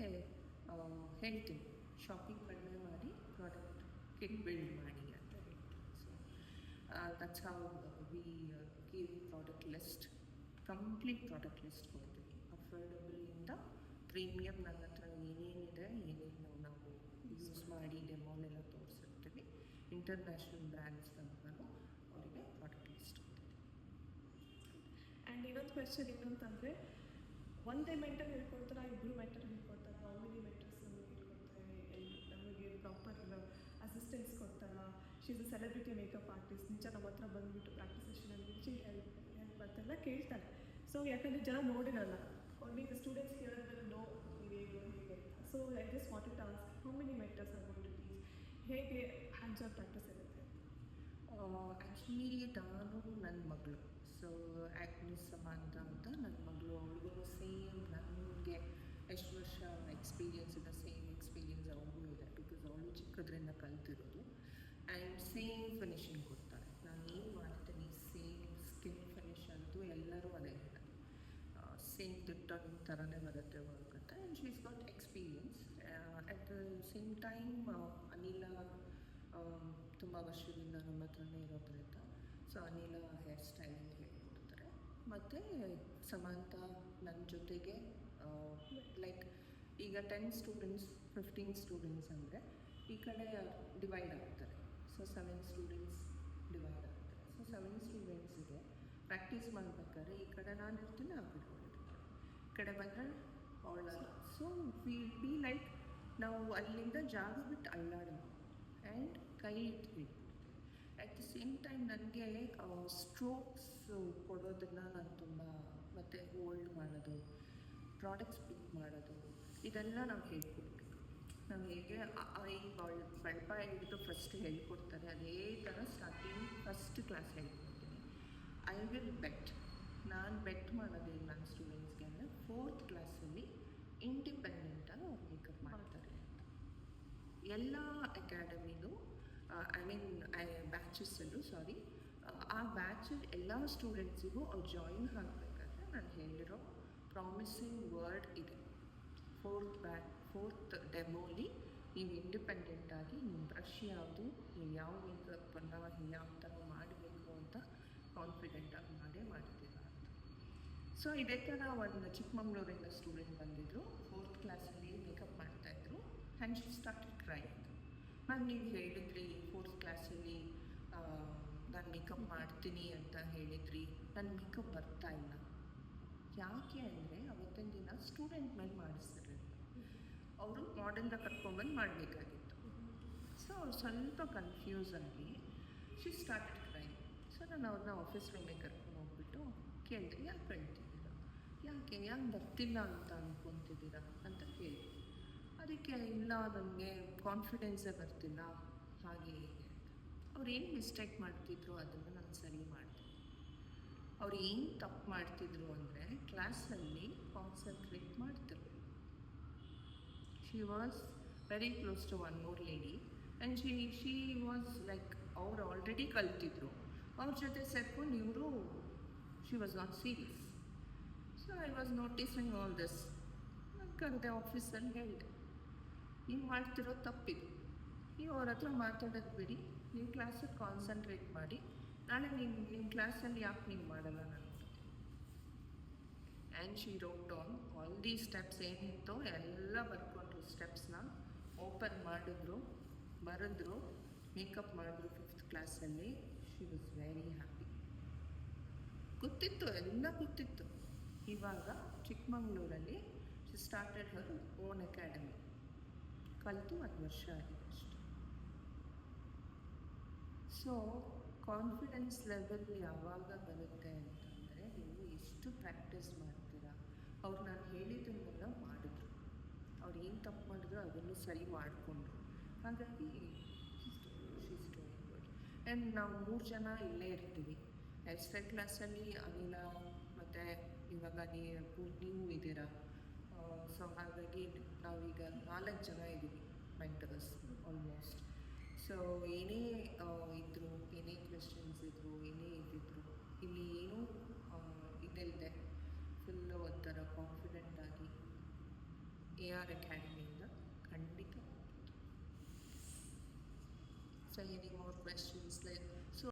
ಹೇಳ್ತೀನಿ ಶಾಪಿಂಗ್ ಕಡಿಮೆ ಮಾಡಿ ಪ್ರಾಡಕ್ಟ್ ಕಿಟ್ ಬಿಲ್ಡ್ ಮಾಡಿ ಅಂತ ಹೇಳ್ತೀನಿ. So that's how we give product list, complete product list ಕೊಡ್ತೀವಿ. ಅಫೋರ್ಡಬಲಿಂದ ಪ್ರೀಮಿಯಮ್ ನನ್ನ ಹತ್ರ ಏನೇನಿದೆ ಏನೇನು ನಾವು ಯೂಸ್ ಮಾಡಿ ಡೆಮೋನೆಲ್ಲ ತೋರಿಸಿರ್ತೀವಿ. ಇಂಟರ್ನ್ಯಾಷನಲ್ ಬ್ರ್ಯಾಂಡ್ಸ್ ತನಕನೂ ಅವರಿಗೆ ಪ್ರಾಡಕ್ಟ್ ಲಿಸ್ಟ್ ಕೊಡ್ತೀವಿ. ಆ್ಯಂಡ್ ಇನ್ನೊಂದು ಕ್ವೆಶ್ಚನ್ ಏನಂತಂದರೆ, ಒಂದೇ ಮೆಂಟರ್ ಹೇಳ್ಕೊಡ್ತಾರ, ಇಬ್ಬರು ಮೆಂಟರ್ ಹೇಳ್ಕೊಡ್ತಾರೆ, ಹೌ ಮೆನಿ ಮೆಂಟರ್ಸ್ ನಮಗೆ ಹೇಳ್ಕೊಡ್ತಾರೆ, ನಮಗೆ ಪ್ರಾಪರ್ ಅಸಿಸ್ಟೆನ್ಸ್ ಕೊಡ್ತಾರ, she is a celebrity makeup artist, ನಿಜ ನಮ್ಮ ಹತ್ರ ಬಂದುಬಿಟ್ಟು ಪ್ರಾಕ್ಟೀಸ್ ಸೆಷನಲ್ಲಿ ಹೆಲ್ಪ್ ಅಂತೆಲ್ಲ ಕೇಳ್ತಾರೆ. ಸೊ ಯಾಕಂದರೆ ಜನ ನೋಡಿರಲ್ಲ, ಓನ್ಲಿ ದ ಸ್ಟೂಡೆಂಟ್ಸ್ ಕೇಳೋದ್ರಲ್ಲಿ ನೋ ಹೇಗೆ ಅಂತ. So I just wanted to ask how many mentors are going to teach, ಹೇಗೆ ಹ್ಯಾಂಡ್ಸ್ ಆನ್ ಪ್ರಾಕ್ಟೀಸ್ ಇರುತ್ತೆ? ಆ್ಯಕ್ಚುಲಿ ನಾನು ನನ್ನ ಮಗಳು, ಸೊ ಆ್ಯಕ್ಟ್ರೆಸ್ ಸಮಾಂತ ಅಂತ ನನ್ನ ಮಗಳು, ಅವಳಿಗೂ ಸೇಮ್ ನನಗೆ ಎಷ್ಟು ವರ್ಷ ಎಕ್ಸ್ಪೀರಿಯೆನ್ಸ್ ಇದೆ ಸೇಮ್ ಎಕ್ಸ್ಪೀರಿಯೆನ್ಸ್ ಅವ್ರಿಗೂ ಇದೆ. ಬಿಕಾಸ್ ಅವಳು ಚಿಕ್ಕದ್ರಿಂದ ಕಲ್ತಿರೋದು. ಆ್ಯಂಡ್ ಸೇಮ್ ಫಿನಿಶಿಂಗ್ ಕೊಡ್ತಾರೆ. ನಾನು ಏನು ಮಾಡ್ತೀನಿ ಸೇಮ್ ಸ್ಕಿನ್ ಫಿನಿಶ್ ಅಂತೂ ಎಲ್ಲರೂ ಅದೇ ಹೇಳ್ತಾರೆ, ಸೇಮ್ ದಿಟ್ಟನ ಥರನೇ ಬರುತ್ತೆ ವರ್ಕ್ ಅಂತ. And she is got experience. At the same time ಅನಿಲ ತುಂಬ ವರ್ಷದಿಂದ ನಮ್ಮ ಹತ್ರನೇ ಇರೋದ್ರಿಂದ ಸೊ ಅನಿಲ ಹೇರ್ ಸ್ಟೈಲಿಂಗ್ ಹೇಳ್ಕೊಡ್ತಾರೆ. ಮತ್ತು ಸಮಾಂತ ನನ್ನ ಜೊತೆಗೆ ಲೈಕ್ ಈಗ 10 ಸ್ಟೂಡೆಂಟ್ಸ್ 15 ಸ್ಟೂಡೆಂಟ್ಸ್ ಅಂದರೆ ಈ ಕಡೆ ಡಿವೈಡ್ ಆಗ್ತಾರೆ. ಸೊ 7 ಸ್ಟೂಡೆಂಟ್ಸ್ ಡಿವೈಡ್ ಆಗ್ತಾರೆ. ಸೊ 7 ಸ್ಟೂಡೆಂಟ್ಸಿಗೆ ಪ್ರಾಕ್ಟೀಸ್ ಮಾಡಬೇಕಾದ್ರೆ ಈ ಕಡೆ ನಾನು ಇರ್ತೀನಿ, ಆ ಕಡೆ ಈ ಕಡೆ ಬಂದರೆ ಅವಳ. ಸೊ ವಿಲ್ ಬಿ ಲೈಕ್ ನಾವು ಅಲ್ಲಿಂದ ಜಾಗ ಬಿಟ್ಟು ಅಳ್ಳಾಡೋದು ಆ್ಯಂಡ್ ಕೈ ಇಟ್ಬಿಟ್ಟು ಅಟ್ ದ ಸೇಮ್ ಟೈಮ್ ನನಗೆ ಸ್ಟ್ರೋಕ್ಸ್ ಕೊಡೋದನ್ನು ನಾನು ತುಂಬ, ಮತ್ತು ಹೋಲ್ಡ್ ಮಾಡೋದು, ಪ್ರಾಡಕ್ಟ್ಸ್ ಪಿಕ್ ಮಾಡೋದು, ಇದೆಲ್ಲ ನಾವು ಹೇಳ್ಕೊಡ್ಬೇಕು. ನಾವು ಹೇಗೆ ಬಳ್ಪ ಹಿಡಿದು ಫಸ್ಟ್ ಹೇಳ್ಕೊಡ್ತಾರೆ ಅದೇ ಥರ ಸ್ಟಾರ್ಟಿಂಗ್ ಫಸ್ಟ್ ಕ್ಲಾಸ್ ಹೇಳ್ಕೊಡ್ತೀನಿ. ಐ ವಿಲ್ ಬೆಟ್, ನಾನು ಬೆಟ್ ಮಾಡೋದೇನು ನನ್ನ ಸ್ಟೂಡೆಂಟ್ಸ್ಗೆ ಅಂದರೆ 4th ಕ್ಲಾಸಲ್ಲಿ ಇಂಡಿಪೆಂಡೆಂಟಾಗಿ ಅವ್ರು ಮೇಕಪ್ ಮಾಡ್ತಾರೆ ಅಂತ. ಎಲ್ಲ ಅಕಾಡೆಮಿಲೂ ಐ ಮೀನ್ ಬ್ಯಾಚಸ್ಸಲ್ಲೂ ಆ ಬ್ಯಾಚಲ್ಲಿ ಎಲ್ಲ ಸ್ಟೂಡೆಂಟ್ಸಿಗೂ ಅವ್ರು ಜಾಯಿನ್ ಆಗಬೇಕಾದ್ರೆ ನಾನು ಹೇಳಿರೋ ಪ್ರಾಮಿಸಿಂಗ್ ವರ್ಡ್ ಇದೆ. 4th ಡೆಮೋಲಿ ನೀವು ಇಂಡಿಪೆಂಡೆಂಟಾಗಿ ನಿಮ್ಮ ಬ್ರಷ್ ಯಾವುದು, ನೀವು ಯಾವ ಮೇಕಪ್ಪನ್ನು ಯಾವ ಥರ ಮಾಡಬೇಕು ಅಂತ ಕಾನ್ಫಿಡೆಂಟಾಗಿ ಮಾಡ್ತೀರಾ ಅಂತ. ಸೊ ಇದೇ ಥರ ಒಂದು ಚಿಕ್ಕಮಂಗ್ಳೂರಿಂದ ಸ್ಟೂಡೆಂಟ್ ಬಂದಿದ್ದರು, 4th ಕ್ಲಾಸಲ್ಲಿ ಮೇಕಪ್ ಮಾಡ್ತಾಯಿದ್ರು. And she started crying. Ma'am ನೀವು ಹೇಳಿದ್ರಿ 4th ಕ್ಲಾಸಲ್ಲಿ ನಾನು ಮೇಕಪ್ ಮಾಡ್ತೀನಿ ಅಂತ ಹೇಳಿದ್ರಿ, ನನ್ನ ಮೇಕಪ್ ಬರ್ತಾ ಇಲ್ಲ. ಯಾಕೆ ಅಂದರೆ ಅವತ್ತಿನ ದಿನ ಸ್ಟೂಡೆಂಟ್ ಮೇಲೆ ಮಾಡಿಸ್ತಿರಲಿಲ್ಲ, ಅವರು ಮಾಡೆಲ್ನ ಕರ್ಕೊಂಡ್ಬಂದು ಮಾಡಬೇಕಾಗಿತ್ತು. ಸೊ ಅವ್ರು ಸ್ವಲ್ಪ ಕನ್ಫ್ಯೂಸ್ ಆಗಿ ಶಿ ಸ್ಟಾರ್ಟೆಡ್ ಕ್ರೈಯಿಂಗ್. ಸೊ ನಾನು ಅವ್ರನ್ನ ಆಫೀಸ್ ರೂಮಿಗೆ ಕರ್ಕೊಂಡು ಹೋಗ್ಬಿಟ್ಟು ಕೇಳಿದೆ, ಯಾಕೆ ಕಳ್ತಿದ್ದೀರಾ, ಯಾಕೆ ಬರ್ತಿಲ್ಲ ಅಂತ ಅಂದ್ಕೊತಿದ್ದೀರಾ ಅಂತ ಕೇಳಿದೆ. ಅದಕ್ಕೆ ಇಲ್ಲ ನನಗೆ ಕಾನ್ಫಿಡೆನ್ಸೇ ಬರ್ತಿಲ್ಲ ಹಾಗೆ ಹೀಗೆ. ಅವ್ರು ಏನು ಮಿಸ್ಟೇಕ್ ಮಾಡ್ತಿದ್ರು ಅದನ್ನು ನಾನು ಸರಿ ಮಾಡಿದೆ. ಅವ್ರು ಏನು ತಪ್ಪು ಮಾಡ್ತಿದ್ರು ಅಂದರೆ ಕ್ಲಾಸಲ್ಲಿ ಕಾನ್ಸಂಟ್ರೇಟ್ ಮಾಡ್ತಿರ್ಲಿಲ್ಲ. She was very close to one more lady and she was like ಅವ್ರು ಆಲ್ರೆಡಿ ಕಲ್ತಿದ್ರು, ಅವ್ರ ಜೊತೆ ಸೇರ್ಕೊಂಡು ಇವರು she was not serious. So I was noticing all this. ನಾನು ಕರೆದೆ ಆಫೀಸಲ್ಲಿ ಹೇಳಿದೆ, ನೀವು ಮಾಡ್ತಿರೋ ತಪ್ಪಿದು, ನೀವು ಅವ್ರ ಹತ್ರ ಮಾತಾಡೋದು ಬಿಡಿ, ನೀವು ಕ್ಲಾಸಿಗೆ ಕಾನ್ಸಂಟ್ರೇಟ್ ಮಾಡಿ, ನಾಳೆ ನಿಮ್ಮ ಕ್ಲಾಸಲ್ಲಿ ಯಾಕೆ ನೀವು ಮಾಡಲ್ಲ ನಾನು. And she wrote down all the steps ಏನಿತ್ತೋ ಎಲ್ಲ ಬರ್ಕೊಂಡ್ರು. ಅವರು ಸ್ಟೆಪ್ಸ್ನ ಓಪನ್ ಮಾಡಿದ್ರು, ಬರೆದ್ರು, ಮೇಕಪ್ ಮಾಡಿದ್ರು 5th ಕ್ಲಾಸಲ್ಲಿ. She was very happy. ಗೊತ್ತಿತ್ತು, ಎಲ್ಲ ಗೊತ್ತಿತ್ತು. ಇವಾಗ ಚಿಕ್ಕಮಂಗ್ಳೂರಲ್ಲಿ she started Har own academy. ಕಲಿತು 1 ವರ್ಷ ಆಗಿದೆ ಅಷ್ಟೆ. ಸೊ ಕಾನ್ಫಿಡೆನ್ಸ್ ಲೆವೆಲ್ ಯಾವಾಗ ಬರುತ್ತೆ ಅಂತಂದರೆ, ನೀವು ಎಷ್ಟು ಪ್ರಾಕ್ಟೀಸ್ ಮಾಡ್ತೀರಾ. ಅವ್ರು ನಾನು ಹೇಳಿದ್ದನ್ನೆಲ್ಲ ಮಾಡಿದ್ರು, ಅವ್ರು ಏನು ತಪ್ಪು ಮಾಡಿದ್ರು ಅದನ್ನು ಸರಿ ಮಾಡಿಕೊಂಡ್ರು. ಹಾಗಾಗಿ ಶೀಸ್ ಡೂಯಿಂಗ್ ಗುಡ್. ಆ್ಯಂಡ್ ನಾವು 3 ಜನ ಇಲ್ಲೇ ಇರ್ತೀವಿ. ಎಕ್ಸ್ಟ್ರಾ ಕ್ಲಾಸಲ್ಲಿ ಅನಿಲ ಮತ್ತು ಇವಾಗ ನೀವು ಇದ್ದೀರಾ. ಸೊ ಹಾಗಾಗಿ ನಾವೀಗ 4 ಜನ ಇದ್ದೀವಿ ಮೆಂಟರ್ಸ್ ಆಲ್ಮೋಸ್ಟ್. ಸೊ ಏನೇ ಇದ್ದರು, ಏನೇ ಕ್ವೆಶನ್ಸ್ ಇದ್ದರು, ಏನೇ ಇದ್ದಿದ್ರು, ಇಲ್ಲಿ ಏನೂ ಇದಿಲ್ಲದೆ ಫುಲ್ಲು ಒಂಥರ ಕಾನ್ಫಿಡೆಂಟ್ ಆಗಿ AR ಅಕಾಡೆಮಿಯಿಂದ ಖಂಡಿತ. So any more questions like so